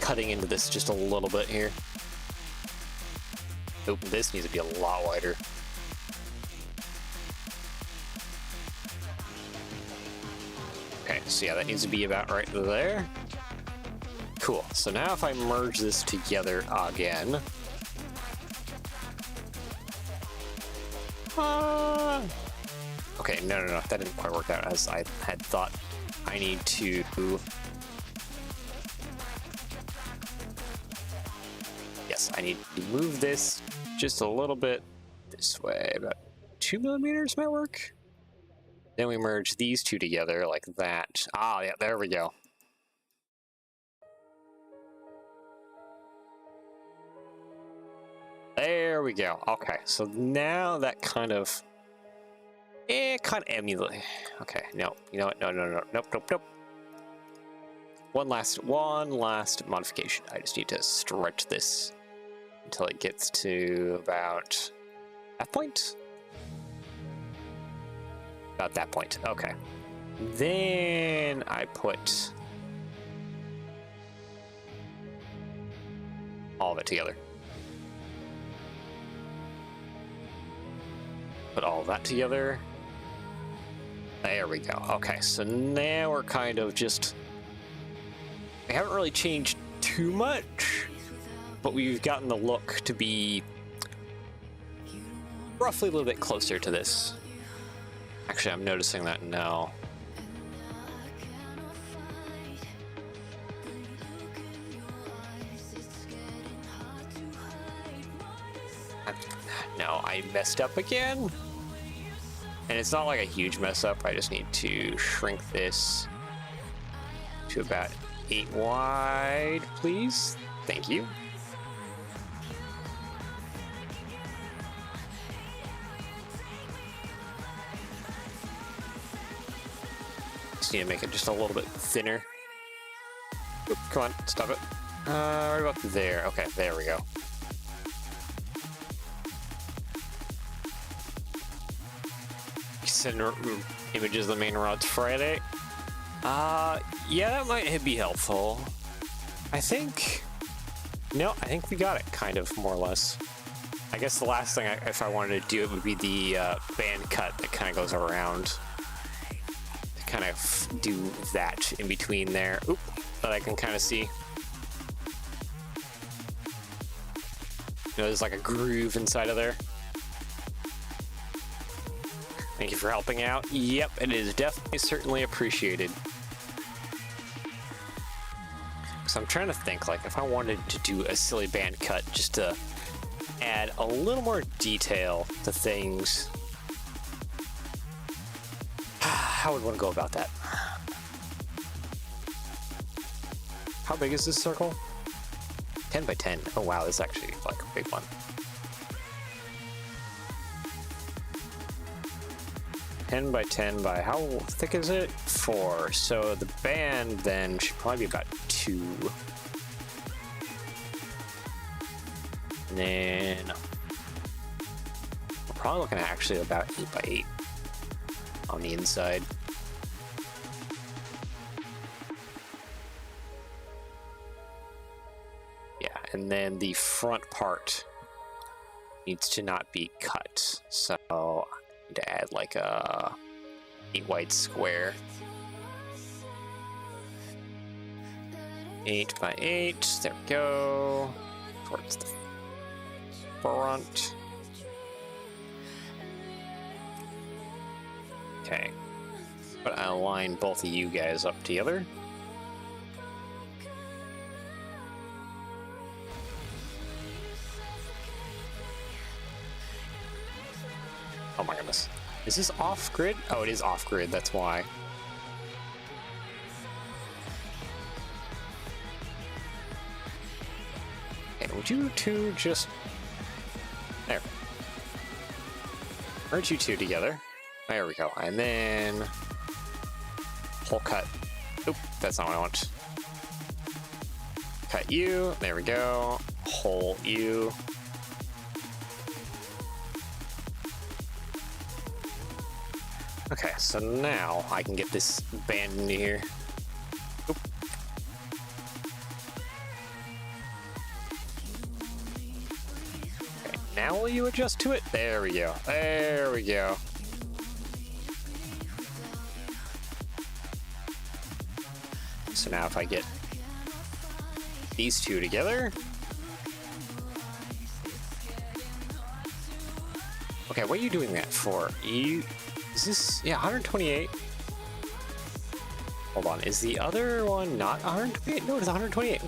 A: cutting into this just a little bit here. Oop, this needs to be a lot wider. Okay, so yeah, that needs to be about right there. Cool, so now if I merge this together again. Okay, no, that didn't quite work out as I had thought. I need to... Yes, I need to move this just a little bit this way. About 2 millimeters might work. Then we merge these two together like that. Ah, yeah, there we go. There we go. Okay, so now that kind of... kind of emulate. Okay, no, you know what? No, nope. One last modification. I just need to stretch this until it gets to about that point. About that point. Okay. Then I put all of it together. Put all of that together. There we go. Okay, so now we're kind of just... We haven't really changed too much, but we've gotten the look to be roughly a little bit closer to this. Actually, I'm noticing that now. No, I messed up again. And it's not like a huge mess up. I just need to shrink this to about 8 wide, please. Thank you. Just need to make it just a little bit thinner. Oop, come on, stop it. Right about there. Okay, there we go. send images of the main routes Friday. Yeah, that might be helpful. I think we got it, kind of, more or less. I guess the last thing, if I wanted to do it, would be the band cut that kind of goes around. To kind of do that in between there. Oop, that I can kind of see. You know, there's like a groove inside of there. Thank you for helping out. Yep, it is definitely certainly appreciated. So I'm trying to think, like, if I wanted to do a silly band cut just to add a little more detail to things, how would one go about that? How big is this circle? 10 by 10. Oh wow, this is actually like a big one. Ten by 10 by how thick is it? 4. So the band then should probably be about 2. And then we're probably looking at actually about 8 by 8 on the inside. Yeah, and then the front part needs to not be cut. So I need to add like a 8 wide square. 8 by 8, there we go. Towards the front. Okay. But I'll line both of you guys up together. Oh my goodness. Is this off-grid? Oh, it is off-grid, that's why. Okay, would you two just... There. Merge you two together. There we go. And then... Hole cut. Oop, that's not what I want. Cut you. There we go. Hole you. Okay, so now I can get this band into here. Oop. Okay, now will you adjust to it? There we go. There we go. So now if I get these two together. Okay, what are you doing that for? Is this, yeah, 128? Hold on, is the other one not 128? No, it's 128.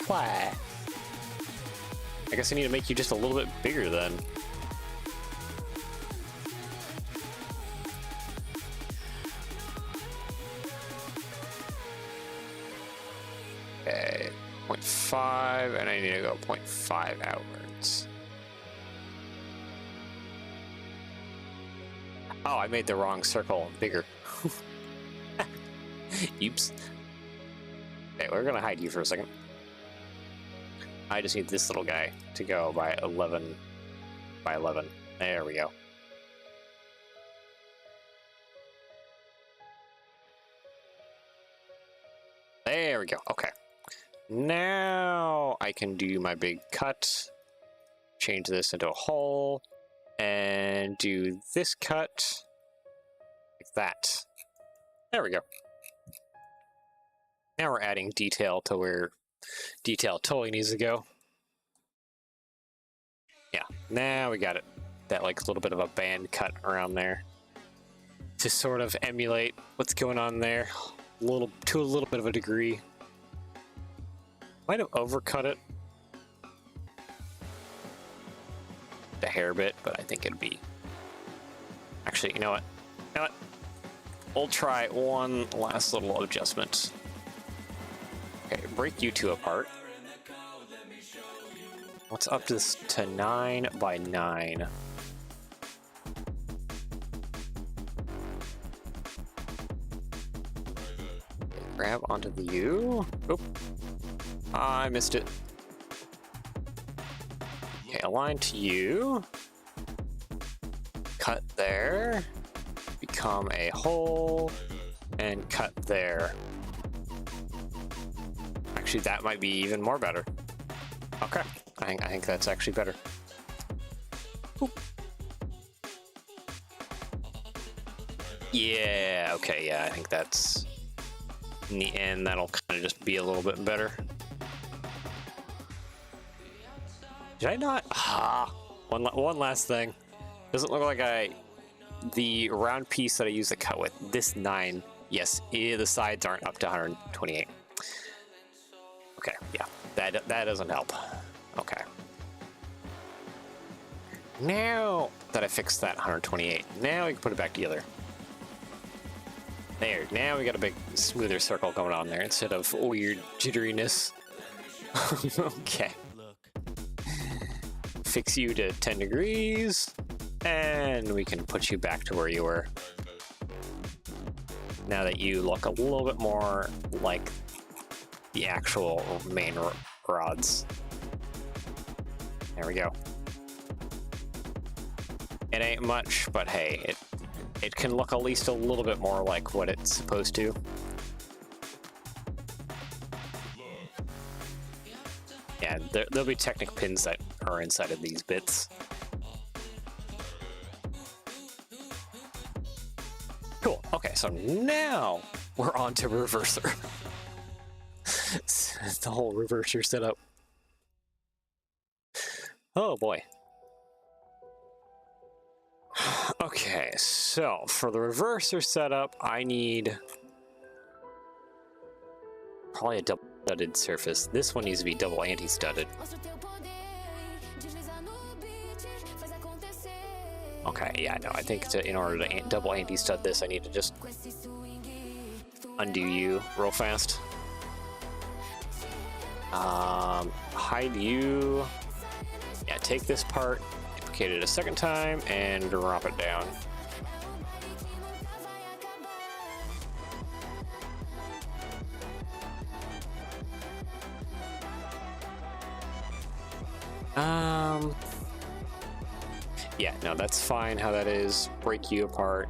A: Why? I guess I need to make you just a little bit bigger then. Okay, 0.5, and I need to go 0.5 outwards. Oh, I made the wrong circle bigger. Oops. Okay, we're gonna hide you for a second. I just need this little guy to go by 11 by 11. There we go. There we go. Okay. Now I can do my big cut. Change this into a hole. And do this cut like that. There we go. Now we're adding detail to where detail totally needs to go. Yeah, now we got it. That like little bit of a band cut around there to sort of emulate what's going on there, to a little bit of a degree. Might have overcut it a hair bit, but I think it'd be... Actually, you know what? We'll try one last little adjustment. Okay, break you two apart. Let's up this to 9 by 9. Grab onto the U. Oop. I missed it. Okay, align to you. cut there, become a hole, and cut there. Actually, that might be even more better. Okay, I think that's actually better. Oop. Yeah, okay, yeah, I think that's, in the end, that'll kind of just be a little bit better. Did I not? One last thing. Doesn't look like the round piece that I use to cut with, this 9, yes, the sides aren't up to 128. Okay, yeah, that doesn't help. Okay. Now that I fixed that 128, now we can put it back together. There, now we got a big smoother circle going on there instead of weird jitteriness. Okay. Fix you to 10 degrees, and we can put you back to where you were. Now that you look a little bit more like the actual main rods. There we go. It ain't much, but hey, it can look at least a little bit more like what it's supposed to. Yeah, there'll be Technic pins that are inside of these bits. Cool. Okay, so now we're on to reverser. The whole reverser setup. Oh boy. Okay, so for the reverser setup, I need probably a double studded surface. This one needs to be double anti-studded. Okay, yeah, no, I think in order to double anti-stud this, I need to just undo you real fast. Hide you. Yeah, take this part, duplicate it a second time, and drop it down. Yeah, no, that's fine how that is. Break you apart.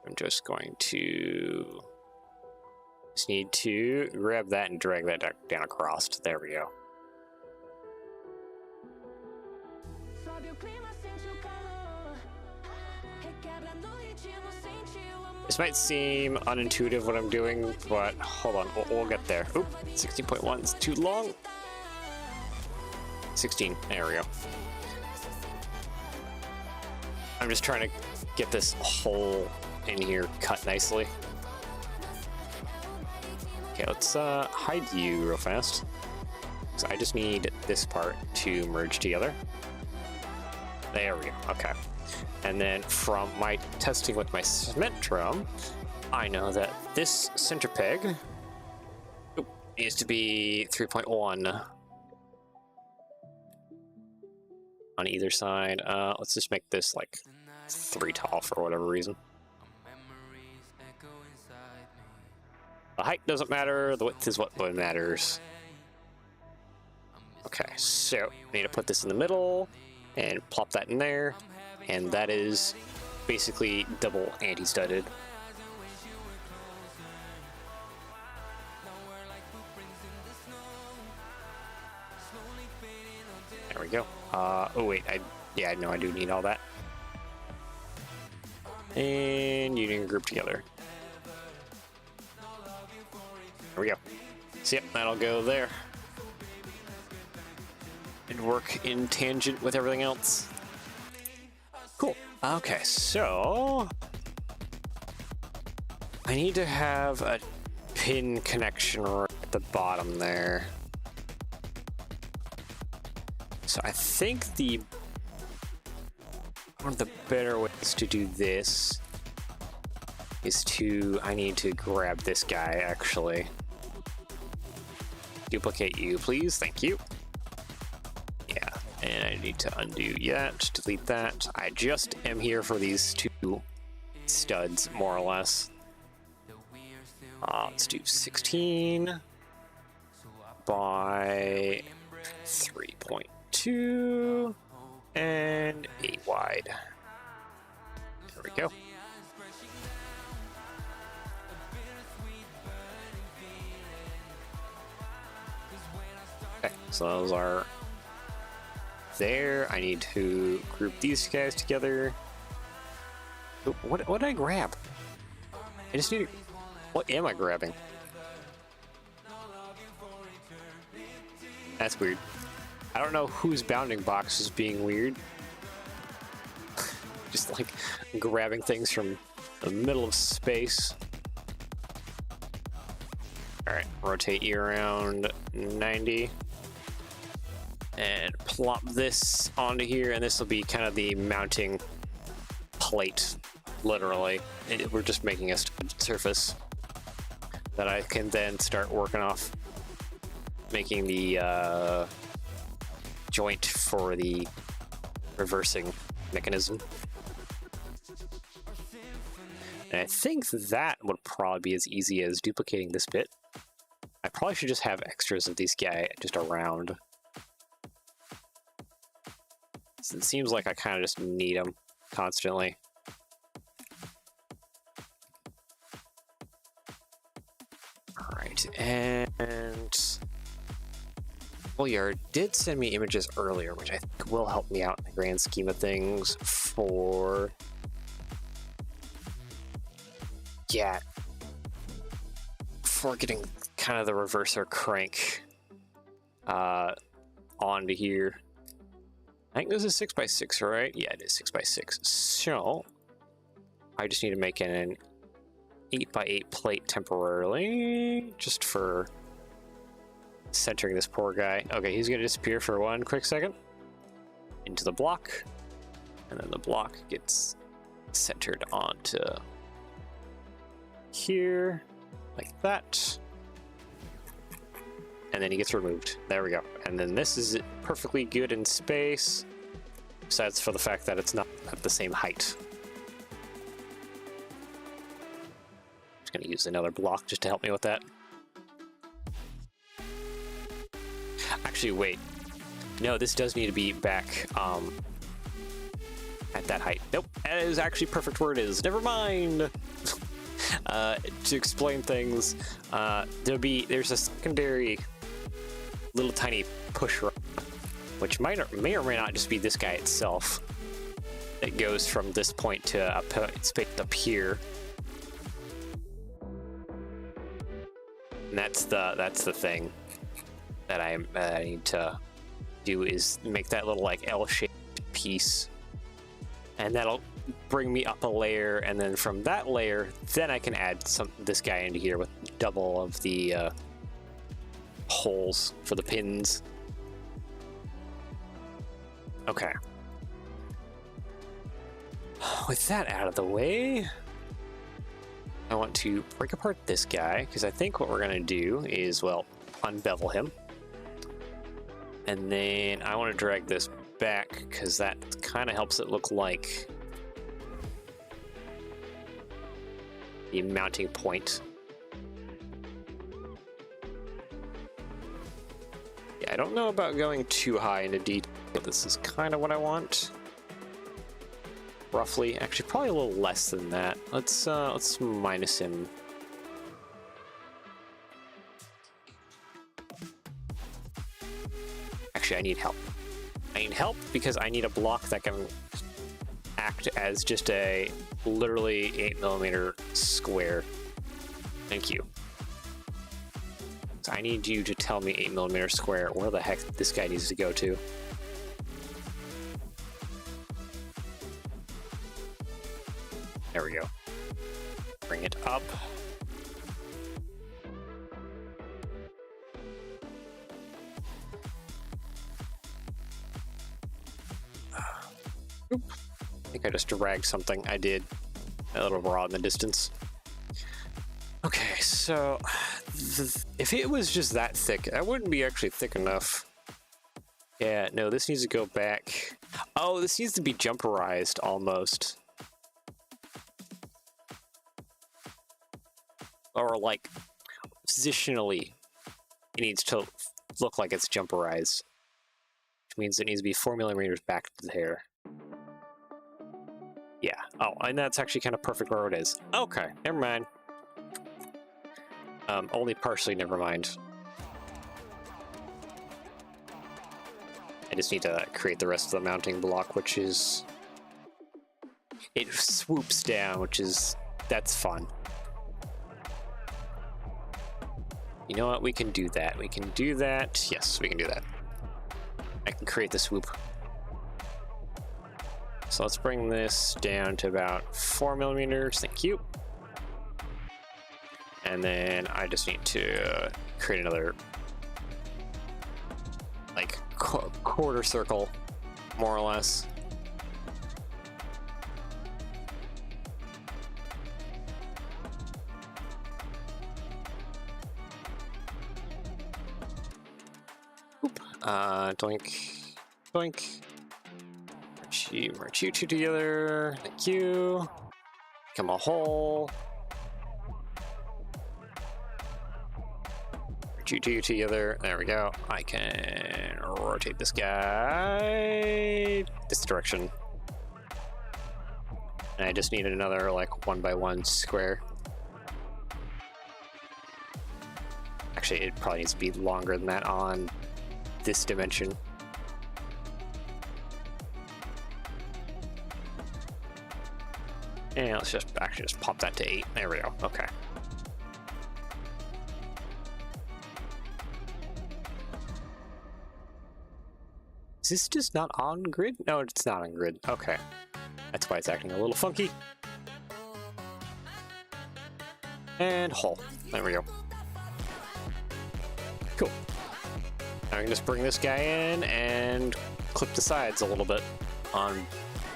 A: I'm just going to just need to grab that and drag that down across. There we go. This might seem unintuitive what I'm doing, but hold on, we'll get there. Oop, 16.1 is too long. 16, there we go. I'm just trying to get this hole in here cut nicely. Okay, let's hide you real fast. So I just need this part to merge together. There we go, okay. And then from my testing with my cement drum, I know that this center peg needs to be 3.1 on either side. Let's just make this like 3 tall for whatever reason. The height doesn't matter, the width is what matters. Okay, so I need to put this in the middle and plop that in there, and that is basically double anti-studded. There we go. Oh wait, yeah, no, I do need all that. And union group together. There we go. So yep, that'll go there. And work in tangent with everything else. Cool. Okay, so I need to have a pin connection right at the bottom there. So I think one of the better ways to do this is I need to grab this guy actually. Duplicate you, please. Thank you. Yeah, and I need to undo that, delete that. I just am here for these 2 studs, more or less. Let's do 16 by 3.2, and 8 wide. There we go. Okay, so those are there. I need to group these guys together. What did I grab? I just need to... What am I grabbing? That's weird. I don't know whose bounding box is being weird. Just like grabbing things from the middle of space. Alright, rotate you around 90. And plop this onto here, and this will be kind of the mounting plate, literally. We're just making a surface that I can then start working off, making the joint for the reversing mechanism. And I think that would probably be as easy as duplicating this bit. I probably should just have extras of these guys just around. So it seems like I kind of just need them constantly. Alright, and Bullyard did send me images earlier, which I think will help me out in the grand scheme of things for... Yeah. For getting kind of the reverser crank onto here. I think this is 6x6, right? Yeah, it is 6x6. So I just need to make an 8x8 plate temporarily, just for centering this poor guy. Okay, he's gonna disappear for one quick second into the block, and then the block gets centered onto here, like that. And then he gets removed. There we go. And then this is perfectly good in space, besides for the fact that it's not at the same height. Just gonna use another block just to help me with that. Actually, wait. No, this does need to be back at that height. Nope, that is actually perfect where it is. Never mind. To explain things, there's a secondary little tiny push rod, which may or may not just be this guy itself. It goes from this point to space up here, and that's the thing that I need to do, is make that little like L-shaped piece, and that'll bring me up a layer, and then from that layer, then I can add this guy into here with double of the holes for the pins. Okay. With that out of the way, I want to break apart this guy, because I think what we're going to do is, well, unbevel him. And then I want to drag this back, because that kind of helps it look like the mounting point. Yeah, I don't know about going too high into detail, but this is kind of what I want. Roughly, actually, probably a little less than that. Let's minus him. Actually, I need help. I need help because I need a block that can act as just a literally 8mm square. Thank you. So I need you to tell me 8mm square where the heck this guy needs to go to. There we go. Bring it up. Oop. I think I just dragged something. I did. A little rod in the distance. Okay, so if it was just that thick, that wouldn't be actually thick enough. Yeah, no, this needs to go back. Oh, this needs to be jumperized almost. Or like positionally, it needs to look like it's jumperized. which means it needs to be 4 millimeters back to there. Yeah. Oh, and that's actually kind of perfect where it is. Okay, never mind. Only partially never mind. I just need to create the rest of the mounting block, which is... It swoops down, which is... That's fun. You know what? We can do that. We can do that. Yes, we can do that. I can create the swoop. So let's bring this down to about 4 millimeters. Thank you. And then I just need to create another, like, quarter circle, more or less. Oop. Doink. Doink. Merge you two together. Thank you. Become a hole. Merge you two together. There we go. I can rotate this guy this direction. And I just need another, like, 1x1 square. Actually, it probably needs to be longer than that on this dimension. And let's just actually just pop that to 8. There we go. Okay. Is this just not on grid? No, it's not on grid. Okay. That's why it's acting a little funky. And hole. There we go. Cool. Now I can just bring this guy in and clip the sides a little bit on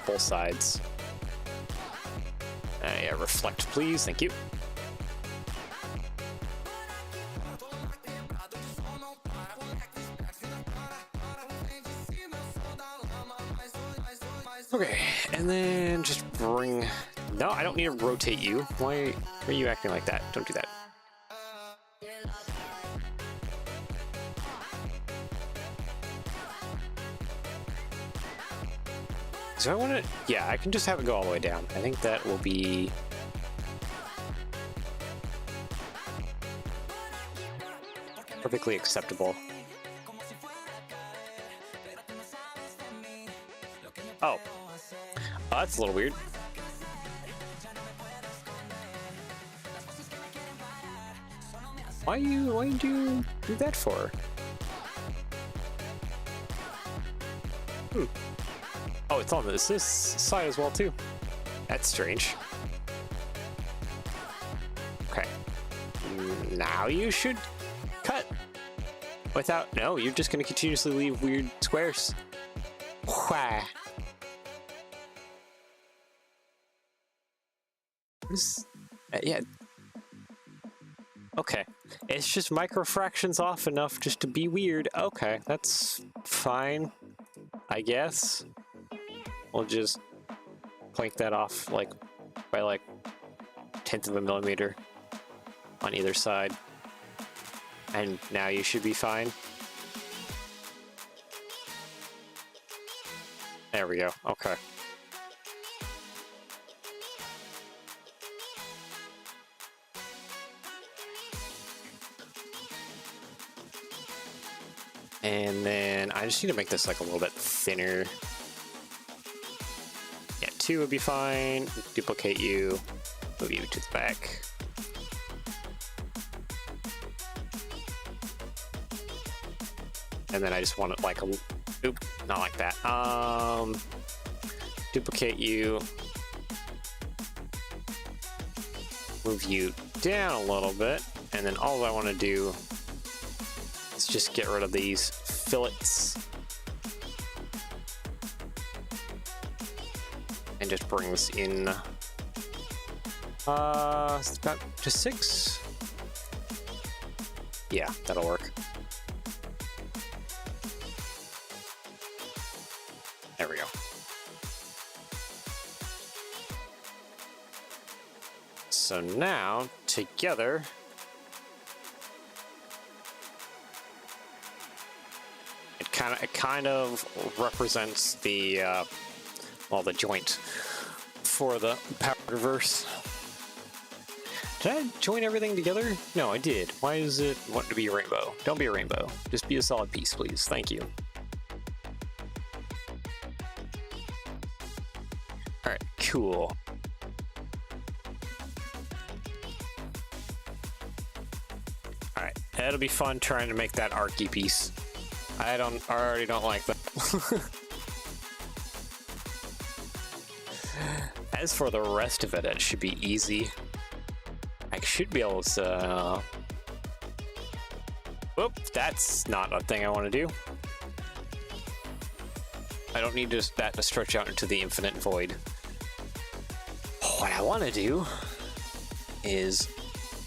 A: both sides. Yeah, reflect, please. Thank you. Okay, and then just bring... No, I don't need to rotate you. Why are you acting like that? Don't do that. So I want to... Yeah, I can just have it go all the way down. I think that will be... perfectly acceptable. Oh. Oh, that's a little weird. Why do you do that for? Oh, it's on this side as well too. That's strange. Okay. Now you should cut. Without... No, you're just going to continuously leave weird squares. Why? Yeah. Okay. It's just microfractions off enough just to be weird. Okay, that's fine, I guess. We'll just plank that off like by like 1/10 of a millimeter on either side. And now you should be fine. There we go. Okay. And then I just need to make this like a little bit thinner. Yeah, 2 would be fine. Duplicate you. Move you to the back. And then I just want it like a... Oop, not like that. Duplicate you. Move you down a little bit. And then all I want to do is just get rid of these fillets. And just bring this in. It's about just 6. Yeah, that'll work. There we go. So now, together, It kind of represents the well, the joint for the power reverse. Did I join everything together? No, I did. Why does it want to be a rainbow? Don't be a rainbow. Just be a solid piece, please. Thank you. Alright, cool. Alright, that'll be fun trying to make that archy piece. I already don't like that. As for the rest of it, it should be easy. I should be able to... Whoop, that's not a thing I want to do. I don't need that to stretch out into the infinite void. What I want to do is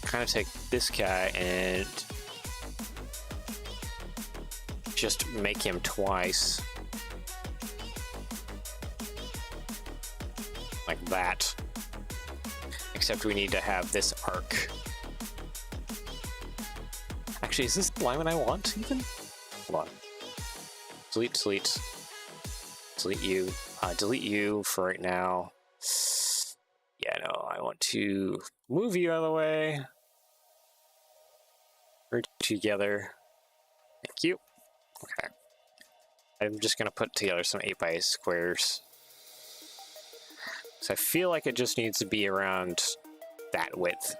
A: kind of take this guy and just make him twice. Like that. Except we need to have this arc. Actually, is this the alignment I want, even? Hold on. Delete you. Delete you for right now. Yeah, no, I want to move you out of the way. Merge together. Thank you. Okay. I'm just gonna put together some 8x8 squares. So I feel like it just needs to be around that width.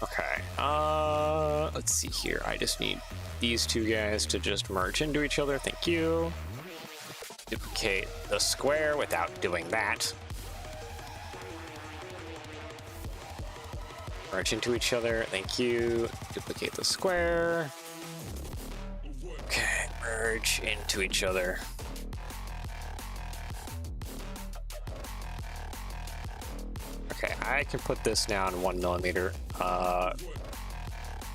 A: Okay, let's see here. I just need these two guys to just merge into each other. Thank you. Duplicate the square without doing that. Merge into each other. Thank you. Duplicate the square. Okay, merge into each other. Okay, I can put this now in 1mm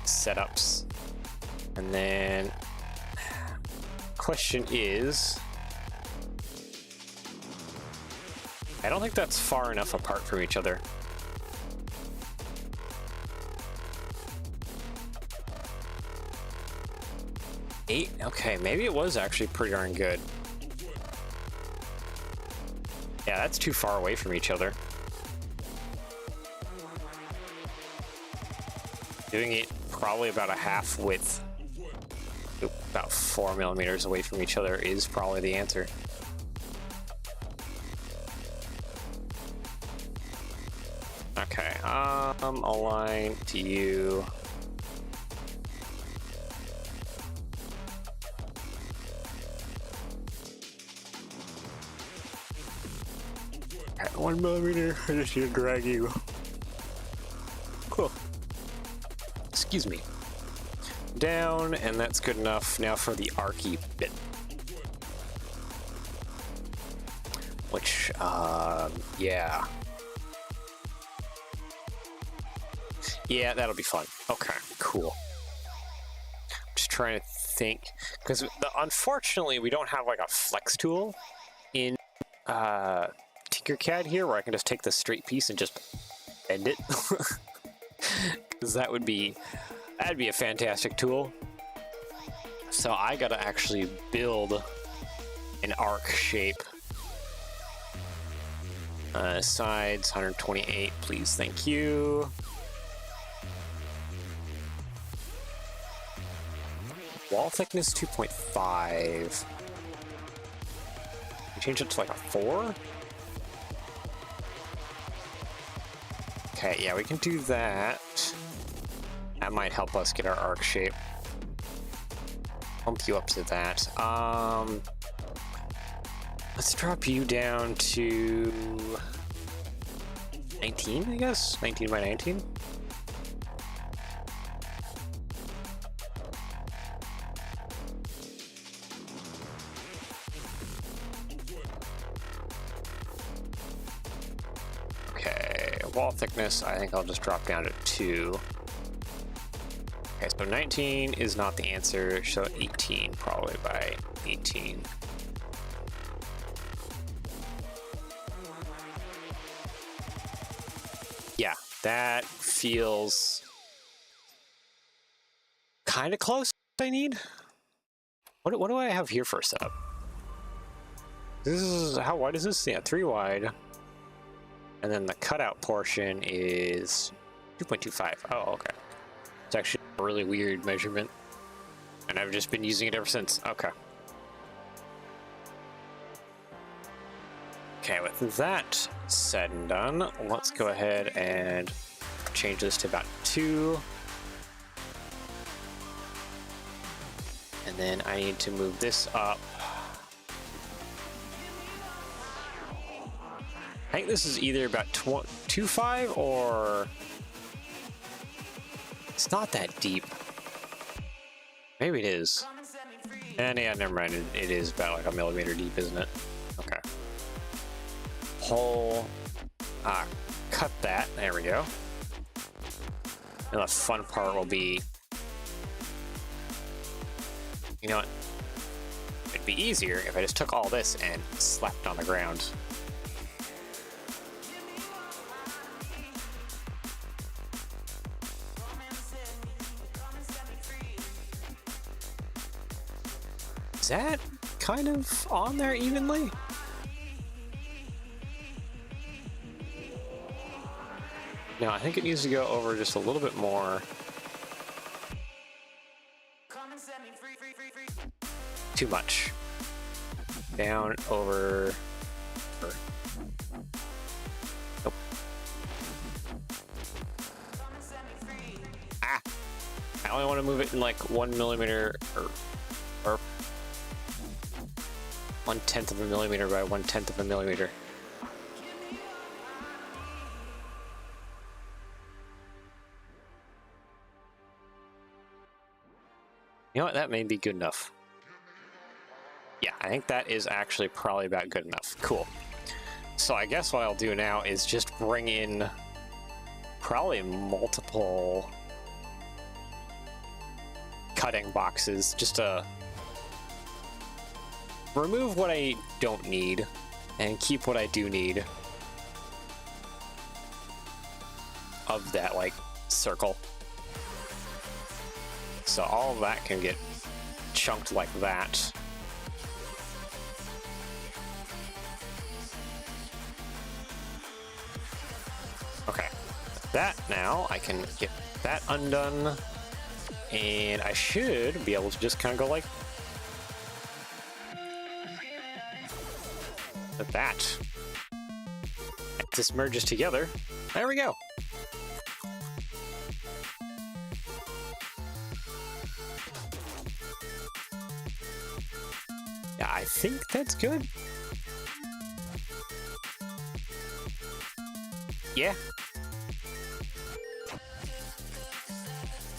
A: setups. And then, question is, I don't think that's far enough apart from each other. Okay, maybe it was actually pretty darn good. Yeah, that's too far away from each other. Doing it probably about a half width, about 4mm away from each other is probably the answer. Okay, align to you. At 1mm, I just need to drag you. Cool. Excuse me. Down, and that's good enough. Now for the archy bit. Which, yeah. Yeah, that'll be fun. Okay, cool. Just trying to think, because unfortunately we don't have like a flex tool in Tinkercad here where I can just take this straight piece and just bend it. Because that'd be a fantastic tool. So I gotta actually build an arc shape. Sides 128, please, thank you. Wall thickness 2.5. Change it to like a 4? Okay, yeah, we can do that. That might help us get our arc shape. Bump you up to that. Let's drop you down to 19, I guess? 19 by 19? Okay, wall thickness, I think I'll just drop down to 2. Okay, so 19 is not the answer, so 18 probably by 18. Yeah, that feels kind of close. I need. What do I have here for a setup? This is how wide is this? Yeah, 3 wide. And then the cutout portion is 2.25. Oh, okay. It's actually a really weird measurement. And I've just been using it ever since. Okay. Okay, with that said and done, let's go ahead and change this to about 2. And then I need to move this up. I think this is either about 2.5 or... It's not that deep. Maybe it is. And yeah, never mind. It is about like a millimeter deep, isn't it? Okay. Whole... cut that. There we go. And the fun part will be... You know what? It'd be easier if I just took all this and slapped on the ground. Is that kind of on there evenly? No, I think it needs to go over just a little bit more. Too much. Down, over. Nope. Ah! I only want to move it in like 1 millimeter or 1/10 of a millimeter by 1/10 of a millimeter. You know what? That may be good enough. Yeah, I think that is actually probably about good enough. Cool. So I guess what I'll do now is just bring in probably multiple cutting boxes just to remove what I don't need and keep what I do need of that, like, circle. So all of that can get chunked like that. Okay, that now I can get that undone, and I should be able to just kind of go like that. If this merges together, there we go. Yeah, I think that's good. Yeah.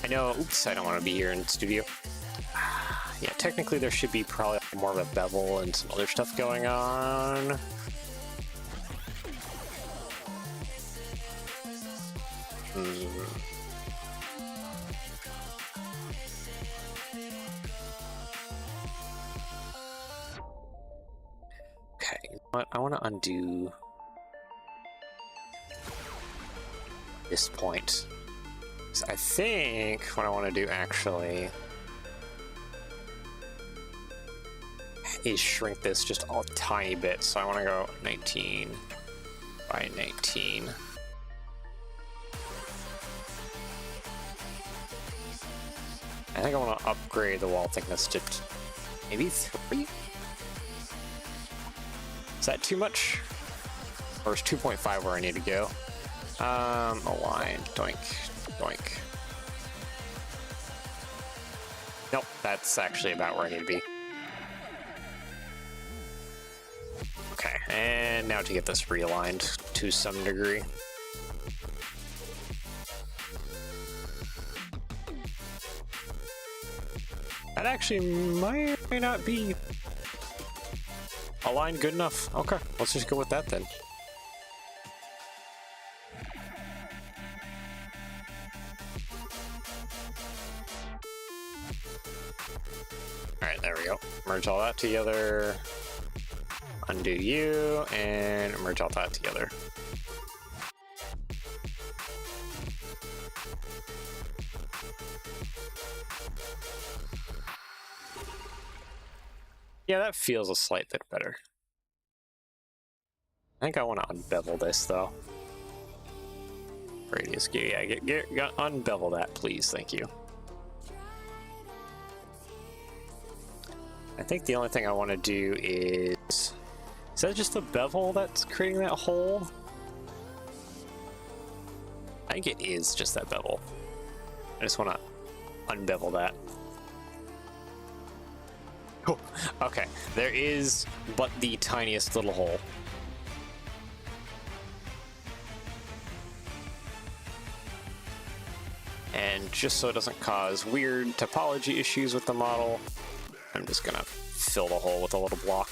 A: I know, oops, I don't want to be here in the studio. Yeah, technically there should be probably more of a bevel and some other stuff going on. Okay, you know what? I want to undo this point. So I think what I want to do actually is shrink this just a tiny bit. So I want to go 19 by 19. I think I want to upgrade the wall thickness to maybe 3? Is that too much? Or is 2.5 where I need to go? Align, doink, doink. Nope, that's actually about where I need to be. Okay, and now to get this realigned to some degree. That actually might or may not be aligned good enough. Okay, let's just go with that then. Alright, there we go. Merge all that together. Undo you, and merge all that together. Yeah, that feels a slight bit better. I think I want to unbevel this, though. Radius, yeah, unbevel that, please, thank you. I think the only thing I want to do is that just the bevel that's creating that hole? I think it is just that bevel. I just want to unbevel that. Oh, okay, there is but the tiniest little hole. And just so it doesn't cause weird topology issues with the model, I'm just gonna fill the hole with a little block.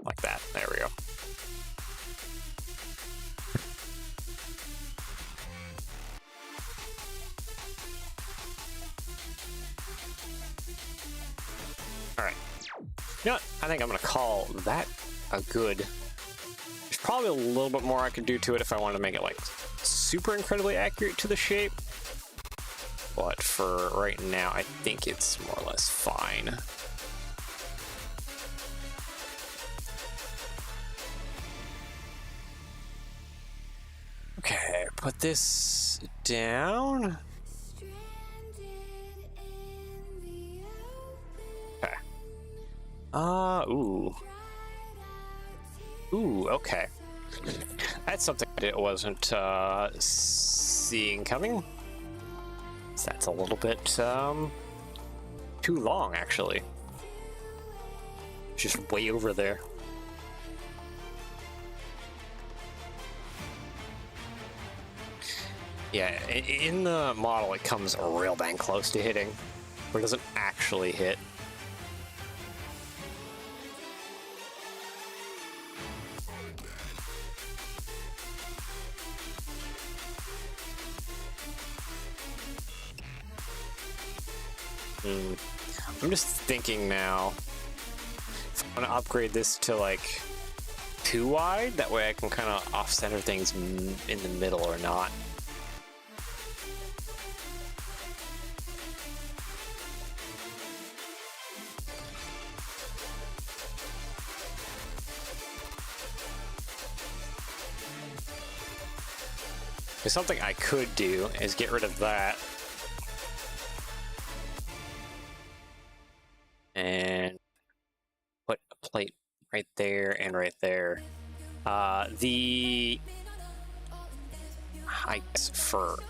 A: Like that, there we go. Alright, you know what, I think I'm gonna call that a good. There's probably a little bit more I could do to it if I wanted to make it like super incredibly accurate to the shape. But for right now, I think it's more or less fine. Okay, put this down. Okay. Ooh. Ooh, okay. That's something I wasn't seeing coming. That's a little bit too long, actually. Just way over there. Yeah, in the model it comes real dang close to hitting, but it doesn't actually hit. I'm just thinking now, if I want to upgrade this to like too wide, that way I can kind of off-center things in the middle or not. Because something I could do is get rid of that. And put a plate right there and right there. I guess for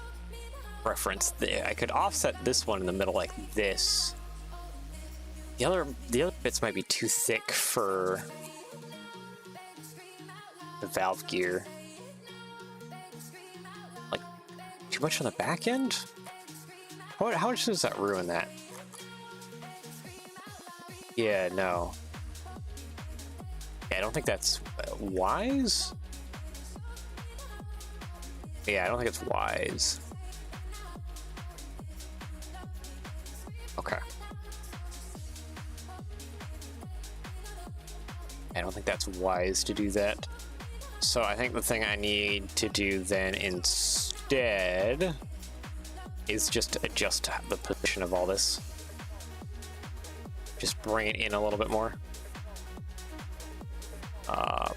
A: reference, I could offset this one in the middle like this. The other bits might be too thick for the valve gear. Like, too much on the back end? How much does that ruin that? Yeah, no. Yeah, I don't think that's wise. Yeah, I don't think it's wise. Okay. I don't think that's wise to do that. So I think the thing I need to do then instead is just adjust the position of all this. Just bring it in a little bit more.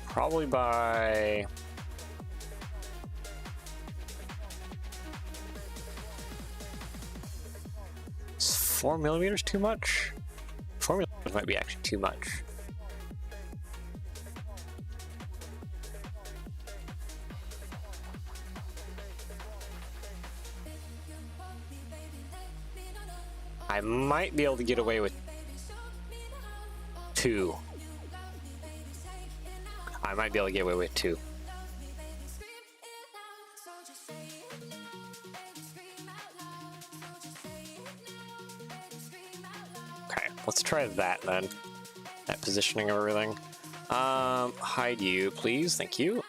A: Probably by... Is 4 millimeters too much? 4 millimeters might be actually too much. I might be able to get away with 2. I might be able to get away with 2. Okay, let's try that then. That positioning of everything. Hide you, please. Thank you.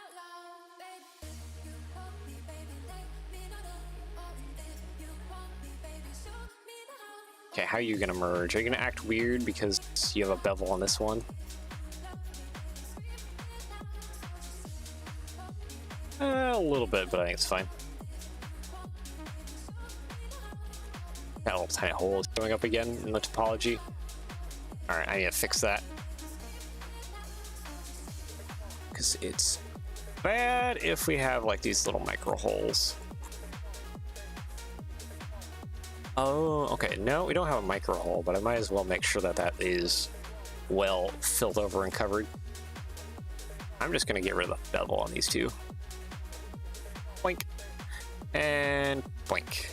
A: Okay, how are you gonna merge? Are you gonna act weird because you have a bevel on this one? A little bit, but I think it's fine. Got a little tiny hole showing up again in the topology. Alright, I need to fix that. Because it's bad if we have like these little micro holes. Oh, okay. No, we don't have a micro hole, but I might as well make sure that that is well filled over and covered. I'm just going to get rid of the bevel on these two. Boink. And boink.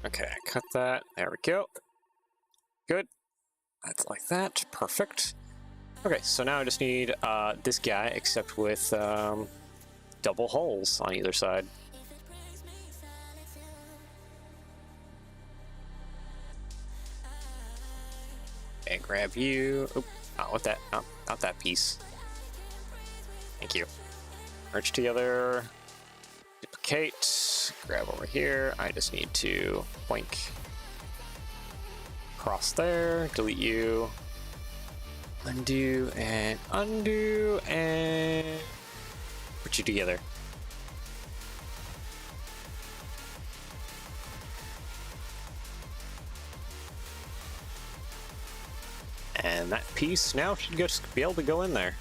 A: Okay, cut that. There we go. Good. That's like that. Perfect. Okay, so now I just need this guy, except with double holes on either side. Okay, grab you. Oop, not with that. Not that piece. Thank you. Merge together. Duplicate. Grab over here. I just need to boink. Cross there. Delete you. Undo and undo and put you together. And that piece now should just be able to go in there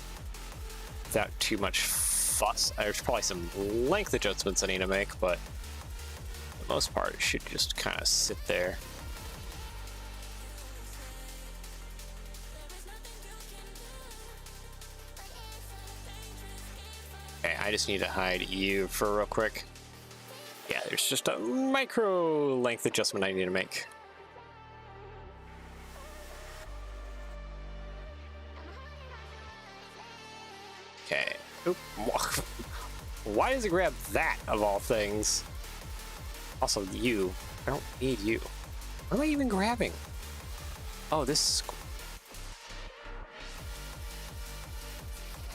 A: without too much fuss. There's probably some length adjustments I need to make, but for the most part it should just kind of sit there. Okay, I just need to hide you for real quick. Yeah, there's just a micro length adjustment I need to make. Okay. Oop. Why does it grab that of all things? Also, you. I don't need you. What am I even grabbing? Oh, this is...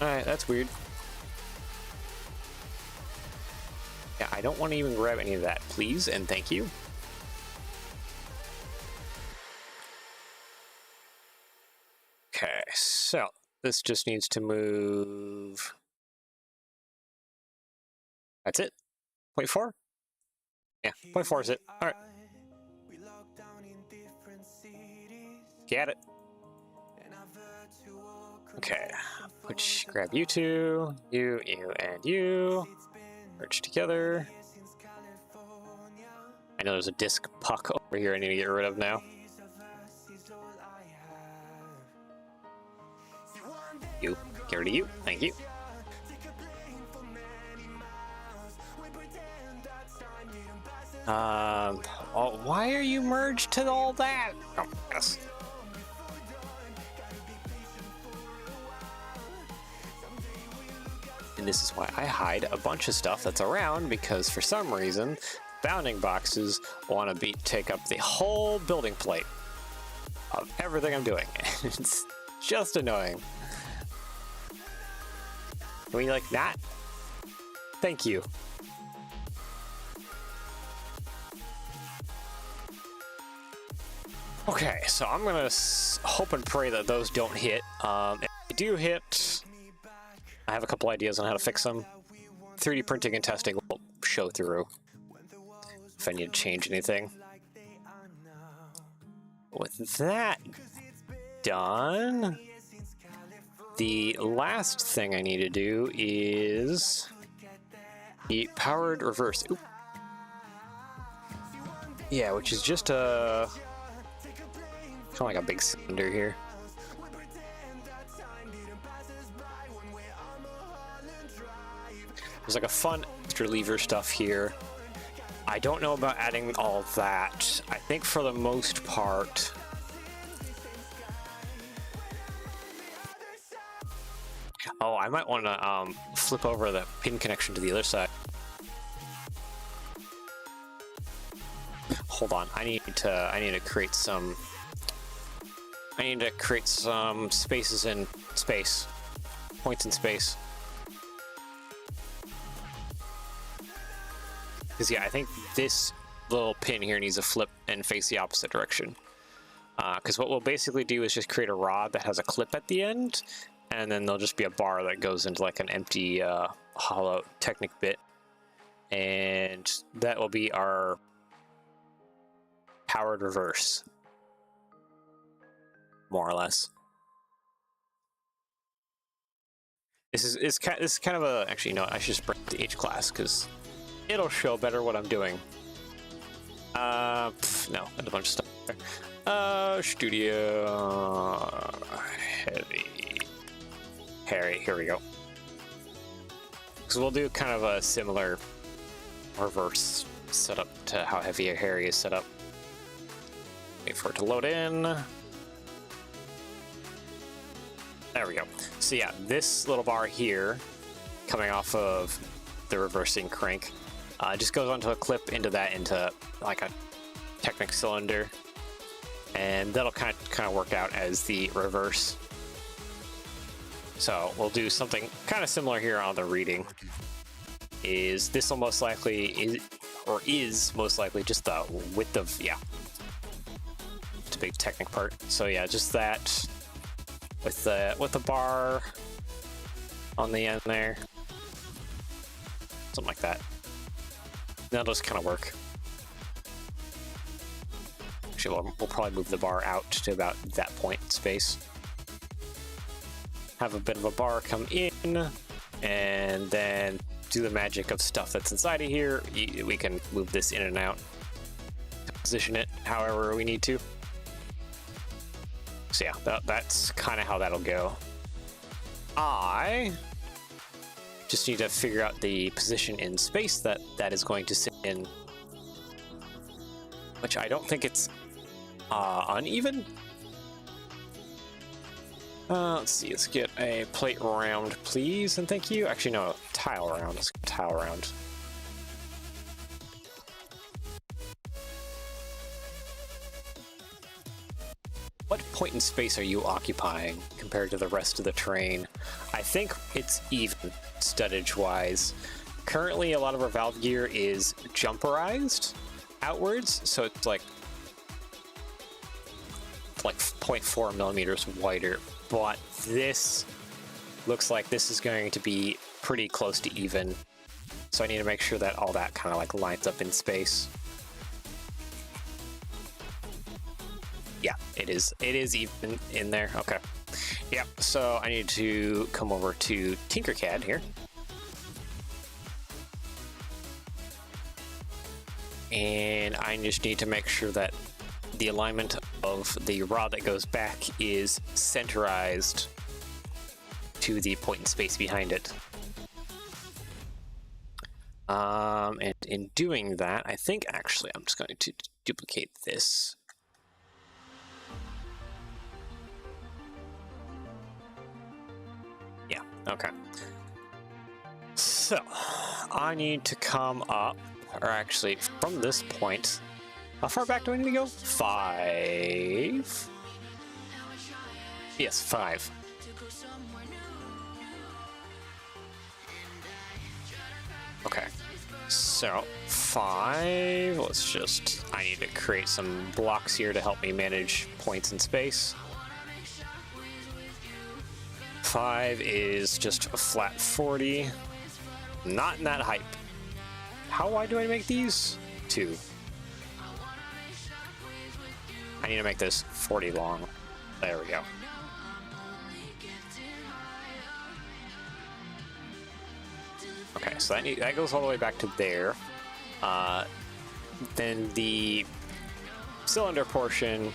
A: Alright, that's weird. Yeah, I don't want to even grab any of that, please, and thank you. Okay, so this just needs to move. That's it. 0.4? Yeah, 0.4 is it. Alright. Get it. Okay, grab you two, you, and you. Merge together. I know there's a disc puck over here I need to get rid of now. You. Get rid of you. Thank you. Oh, why are you merged to all that? Oh, yes. And this is why I hide a bunch of stuff that's around, because for some reason, bounding boxes want to take up the whole building plate of everything I'm doing. It's just annoying. Can we like that? Thank you. Okay, so I'm gonna hope and pray that those don't hit. If they do hit, I have a couple ideas on how to fix them. 3D printing and testing will show through if I need to change anything. With that done, the last thing I need to do is the powered reverse. Oop. Yeah, which is just a kind of like a big cylinder here. There's like a fun extra lever stuff here. I don't know about adding all that. I think for the most part, oh, I might want to flip over the pin connection to the other side. Hold on, I need to create some spaces in space, points in space. Because yeah, I think this little pin here needs to flip and face the opposite direction. Because what we'll basically do is just create a rod that has a clip at the end, and then there'll just be a bar that goes into like an empty hollow Technic bit, and that will be our powered reverse, more or less. This is kind of a, actually no, I should just bring it to H class because it'll show better what I'm doing. No, there's a bunch of stuff there. Studio Harry, here we go. So we'll do kind of a similar reverse setup to how heavy a Harry is set up. Wait for it to load in. There we go. So yeah, this little bar here, coming off of the reversing crank, just goes onto a clip into like a Technic cylinder, and that'll kind of work out as the reverse. So we'll do something kind of similar here on the reading. This will most likely is most likely just the width of, yeah, it's a big Technic part. So yeah, just that with the bar on the end there, something like that. That'll just kind of work. Actually, we'll probably move the bar out to about that point in space. Have a bit of a bar come in, and then do the magic of stuff that's inside of here. We can move this in and out, position it however we need to. So yeah, that's kind of how that'll go. I just need to figure out the position in space that is going to sit in, which I don't think it's uneven. Let's see, let's get a plate round, please, and thank you. Actually, no, tile round. Let's get tile round. What point in space are you occupying compared to the rest of the terrain? I think it's even, studdage-wise. Currently, a lot of our valve gear is jumperized outwards, so it's like 0.4 millimeters wider. But this looks like this is going to be pretty close to even, so I need to make sure that all that kind of like lines up in space. Yeah, it is even in there. Okay. Yeah, so I need to come over to Tinkercad here. And I just need to make sure that the alignment of the rod that goes back is centerized to the point in space behind it. And in doing that, I think actually I'm just going to duplicate this. Yeah, okay. So I need to come up, or actually from this point, how far back do I need to go? 5. Yes, 5. Okay, so 5. Let's just, I need to create some blocks here to help me manage points in space. 5 is just a flat 40. Not in that height. How wide do I make these? 2. I need to make this 40 long. There we go. Okay, so that goes all the way back to there. Then the cylinder portion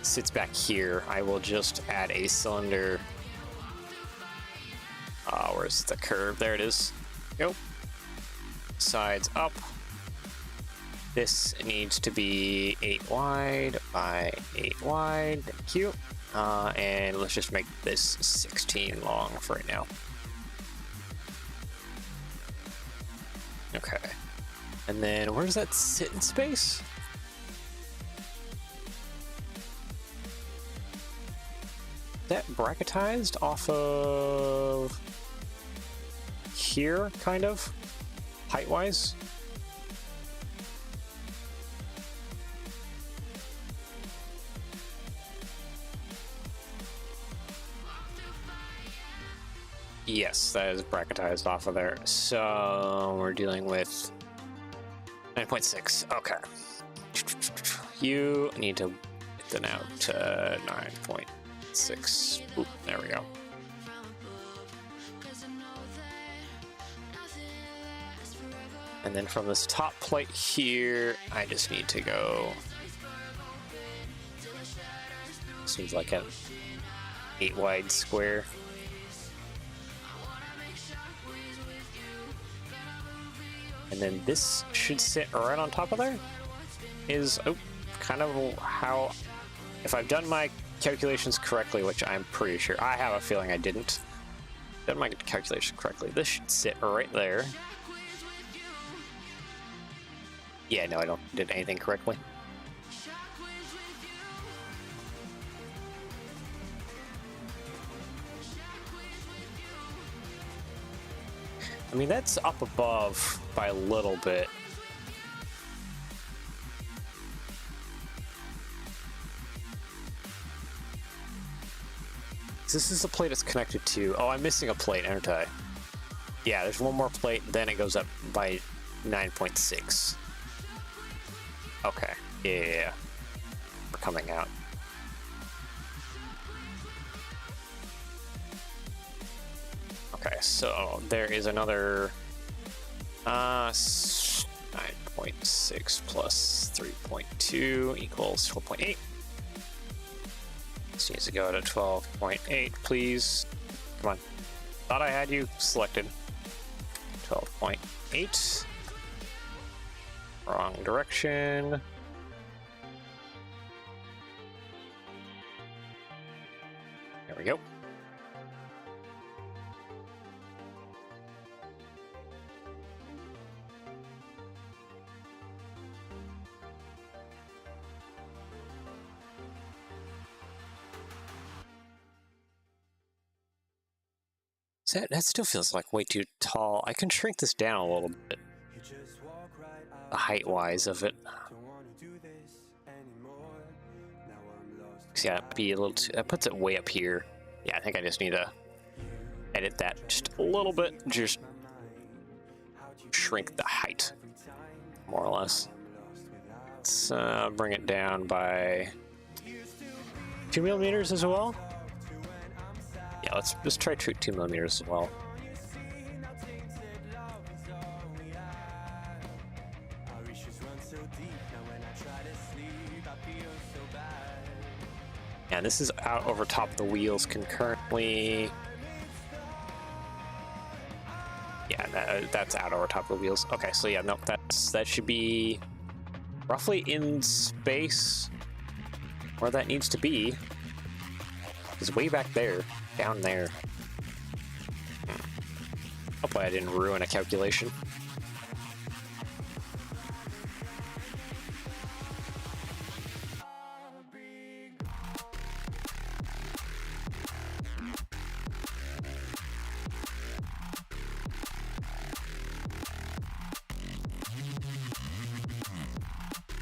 A: sits back here. I will just add a cylinder. Where's the curve? There it is. Go. Sides up. This needs to be 8 wide by 8 wide. Thank you. And let's just make this 16 long for right now. Okay. And then where does that sit in space? Is that bracketized off of here, kind of? height-wise. Yes, that is bracketized off of there. So we're dealing with 9.6. Okay. You need to get that out to 9.6. Oop, there we go. And then from this top plate here, I just need to go. Seems like an 8 wide square. And then this should sit right on top of there. Is kind of how, if I've done my calculations correctly, which I'm pretty sure, I have a feeling I didn't. Done my calculation correctly. This should sit right there. Yeah, no, I don't did anything correctly. I mean, that's up above by a little bit. This is the plate it's connected to. Oh, I'm missing a plate, aren't I? Yeah, there's one more plate, then it goes up by 9.6. Okay, yeah. We're coming out. Okay, so there is another 9.6 plus 3.2 equals 12.8. This needs to go to 12.8, please. Come on. Thought I had you selected. 12.8. Wrong direction. There we go. That still feels like way too tall. I can shrink this down a little bit. The height-wise of it. Yeah, it'd be a little too, that puts it way up here. Yeah, I think I just need to edit that just a little bit. Just shrink the height, more or less. Let's bring it down by 2 millimeters as well. Yeah, let's just try 2 millimeters as well. And this is out over top of the wheels concurrently. Yeah, that's out over top of the wheels. Okay, so yeah, no, that should be roughly in space where that needs to be. It's way back there, down there. Hopefully I didn't ruin a calculation.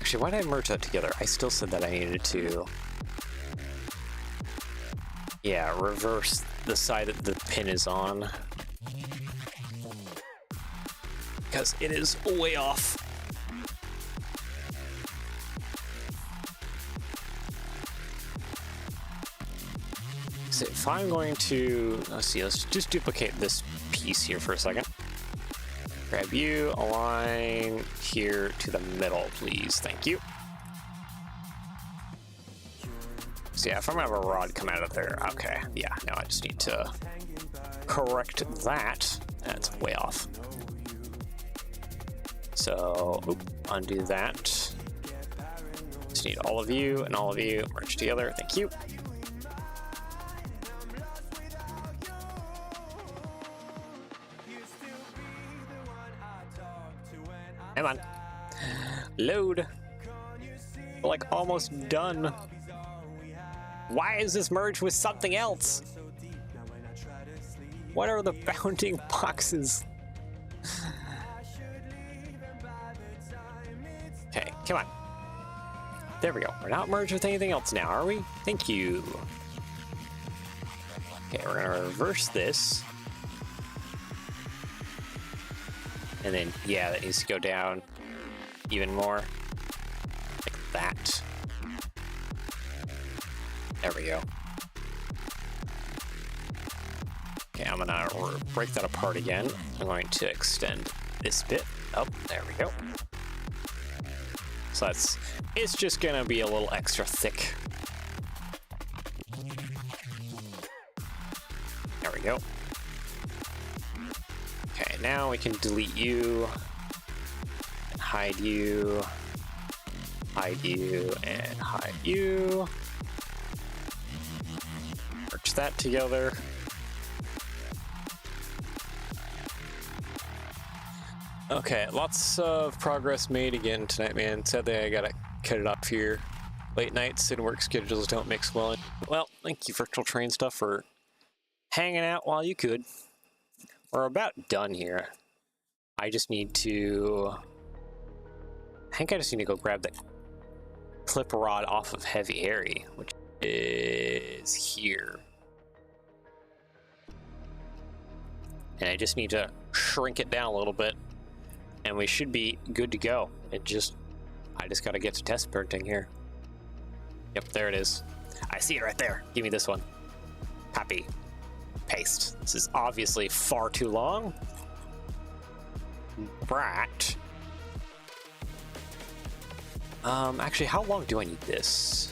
A: Actually, why did I merge that together? I still said that I needed to... Yeah, reverse the side that the pin is on. Because it is way off. So if I'm going to... Let's see, let's just duplicate this piece here for a second. Grab you, align here to the middle, please. Thank you. So yeah, if I'm gonna have a rod come out of there, okay. Yeah, now I just need to correct that. That's way off. So, undo that. Just need all of you and all of you merged together. Thank you. Come on. Load. We're like almost done. Why is this merged with something else? What are the bounding boxes? Come on. There we go. We're not merged with anything else now, are we? Thank you. Okay, we're gonna reverse this. And then, yeah, that needs to go down even more. Like that. There we go. Okay, I'm gonna break that apart again. I'm going to extend this bit. Oh, there we go. So it's just gonna be a little extra thick. There we go. Okay, now we can delete you, hide you, and hide you. Merge that together. Okay, lots of progress made again tonight, man. Sadly, I gotta cut it off here. Late nights and work schedules don't mix well. Well, thank you, Virtual Train Stuff, for hanging out while you could. We're about done here. I just need to... I think I just need to go grab the clip rod off of Heavy Harry, which is here. And I just need to shrink it down a little bit, and we should be good to go. I just gotta get to test printing here. Yep, there it is. I see it right there. Give me this one. Copy. Paste. This is obviously far too long. But... actually, how long do I need this?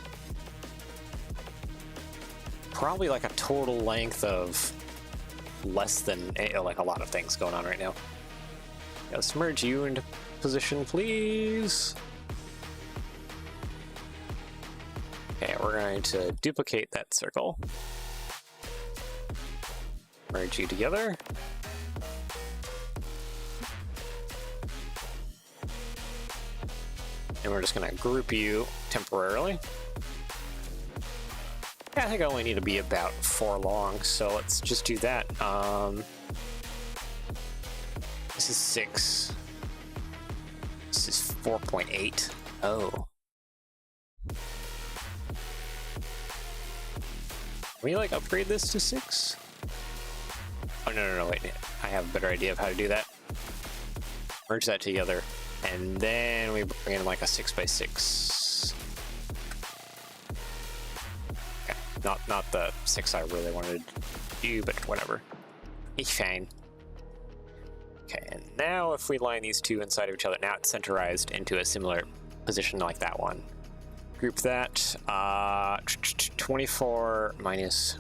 A: Probably like a total length of less than, like, a lot of things going on right now. Let's merge you into position, please. Okay, we're going to duplicate that circle. Merge you together. And we're just going to group you temporarily. Yeah, I think I only need to be about 4 long, so let's just do that. This is 6. This is 4.8. Oh. Can we, like, upgrade this to 6? Oh, no, wait. I have a better idea of how to do that. Merge that together, and then we bring in, like, a 6x6. Okay, not the 6 I really wanted to do, but whatever. It's fine. Okay, and now if we line these two inside of each other, now it's centerized into a similar position like that one. Group that, 24 minus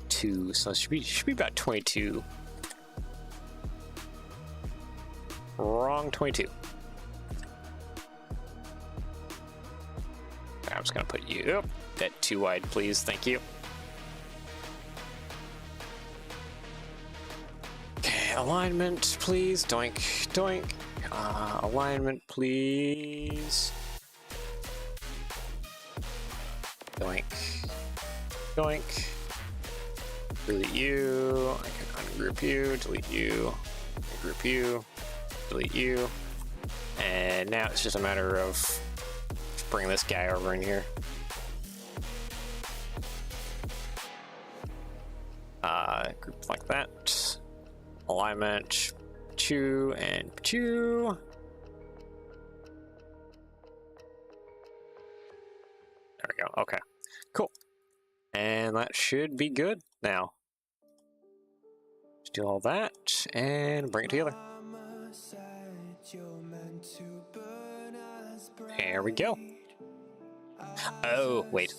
A: 2, so it should be about 22. Wrong 22. Okay, I'm just gonna put you at 2 wide, please, thank you. Okay, alignment, please, doink, doink. Alignment, please. Doink, doink. Delete you, I can ungroup you, delete you, group you, delete you. And now it's just a matter of bringing this guy over in here. Group like that. Alignment, chew and chew. There we go, okay, cool. And that should be good now. Just do all that and bring it together. There we go. Oh, wait.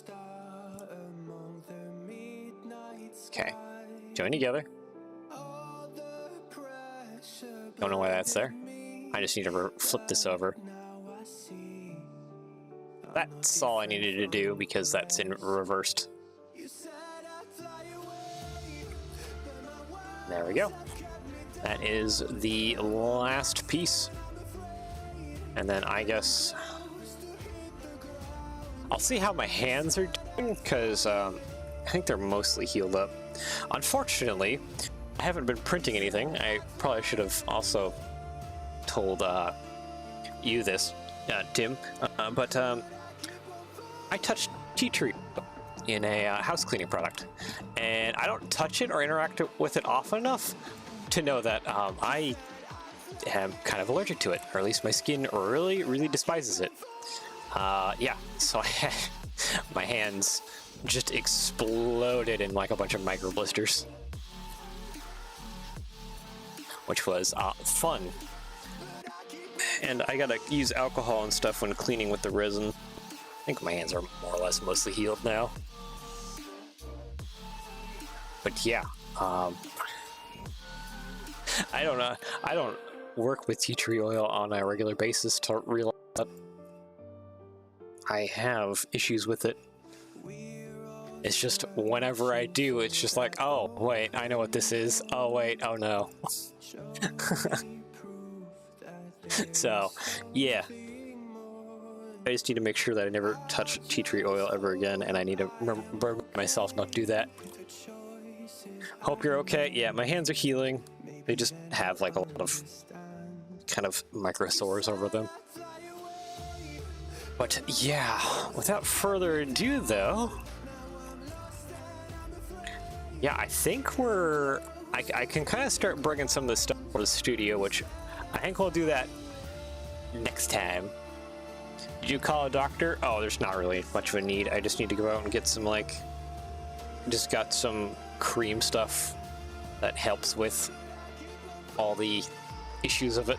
A: Okay, join together. Don't know why that's there. I just need to flip this over. That's all I needed to do because that's in reversed. There we go. That is the last piece. And then I guess I'll see how my hands are doing, because I think they're mostly healed up. Unfortunately, I haven't been printing anything. I probably should have also told you this. Tim, but I touched tea tree in a house cleaning product, and I don't touch it or interact with it often enough to know that I am kind of allergic to it, or at least my skin really despises it. Yeah, so my hands just exploded in like a bunch of micro blisters, which was fun. And I gotta use alcohol and stuff when cleaning with the resin. I think my hands are more or less mostly healed now. But yeah, I don't know. I don't work with tea tree oil on a regular basis to realize that I have issues with it. It's just whenever I do, it's just like, oh wait, I know what this is. Oh wait, oh no. So, yeah. I just need to make sure that I never touch tea tree oil ever again, and I need to remember myself not to do that. Hope you're okay. Yeah, my hands are healing. They just have like a lot of kind of micro sores over them. But yeah, without further ado though, yeah, I think I can kind of start bringing some of this stuff to the studio, which I think we'll do that next time. Did you call a doctor? Oh, there's not really much of a need. I just need to go out and get some, like, just got some cream stuff that helps with all the issues of it.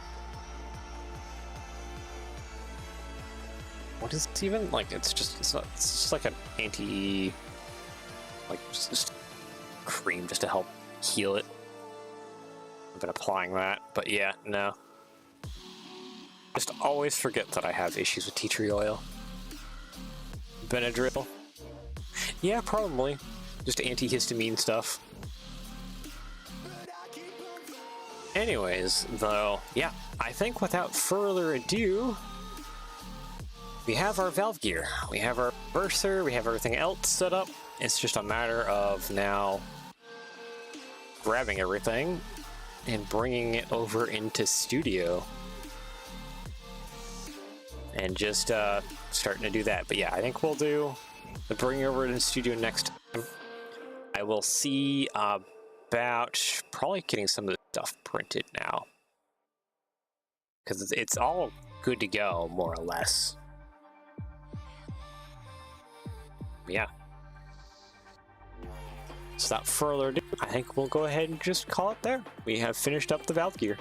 A: What is it even? Like, it's just like an anti, like, just cream just to help heal it. I've been applying that, but yeah, no. Just always forget that I have issues with tea tree oil. Benadryl? Yeah, probably. Just antihistamine stuff. Anyways, though, yeah, I think without further ado, we have our valve gear. We have our burster, we have everything else set up. It's just a matter of now grabbing everything and bringing it over into studio. And just starting to do that. But yeah, I think we'll do the bringing over to the studio next time. I will see about probably getting some of the stuff printed now, because it's all good to go, more or less. Yeah. So without further ado, I think we'll go ahead and just call it there. We have finished up the valve gear.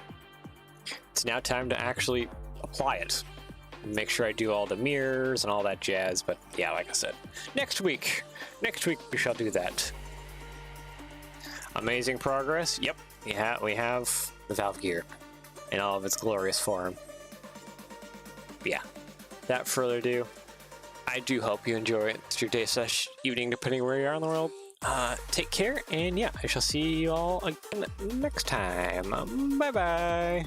A: It's now time to actually apply it. Make sure I do all the mirrors and all that jazz, but yeah, like I said, next week we shall do that. Amazing progress. Yep, we have the valve gear in all of its glorious form. But yeah, without further ado, I do hope you enjoy it. It's your day / evening, depending where you are in the world. Take care, and yeah, I shall see you all again next time. Bye bye.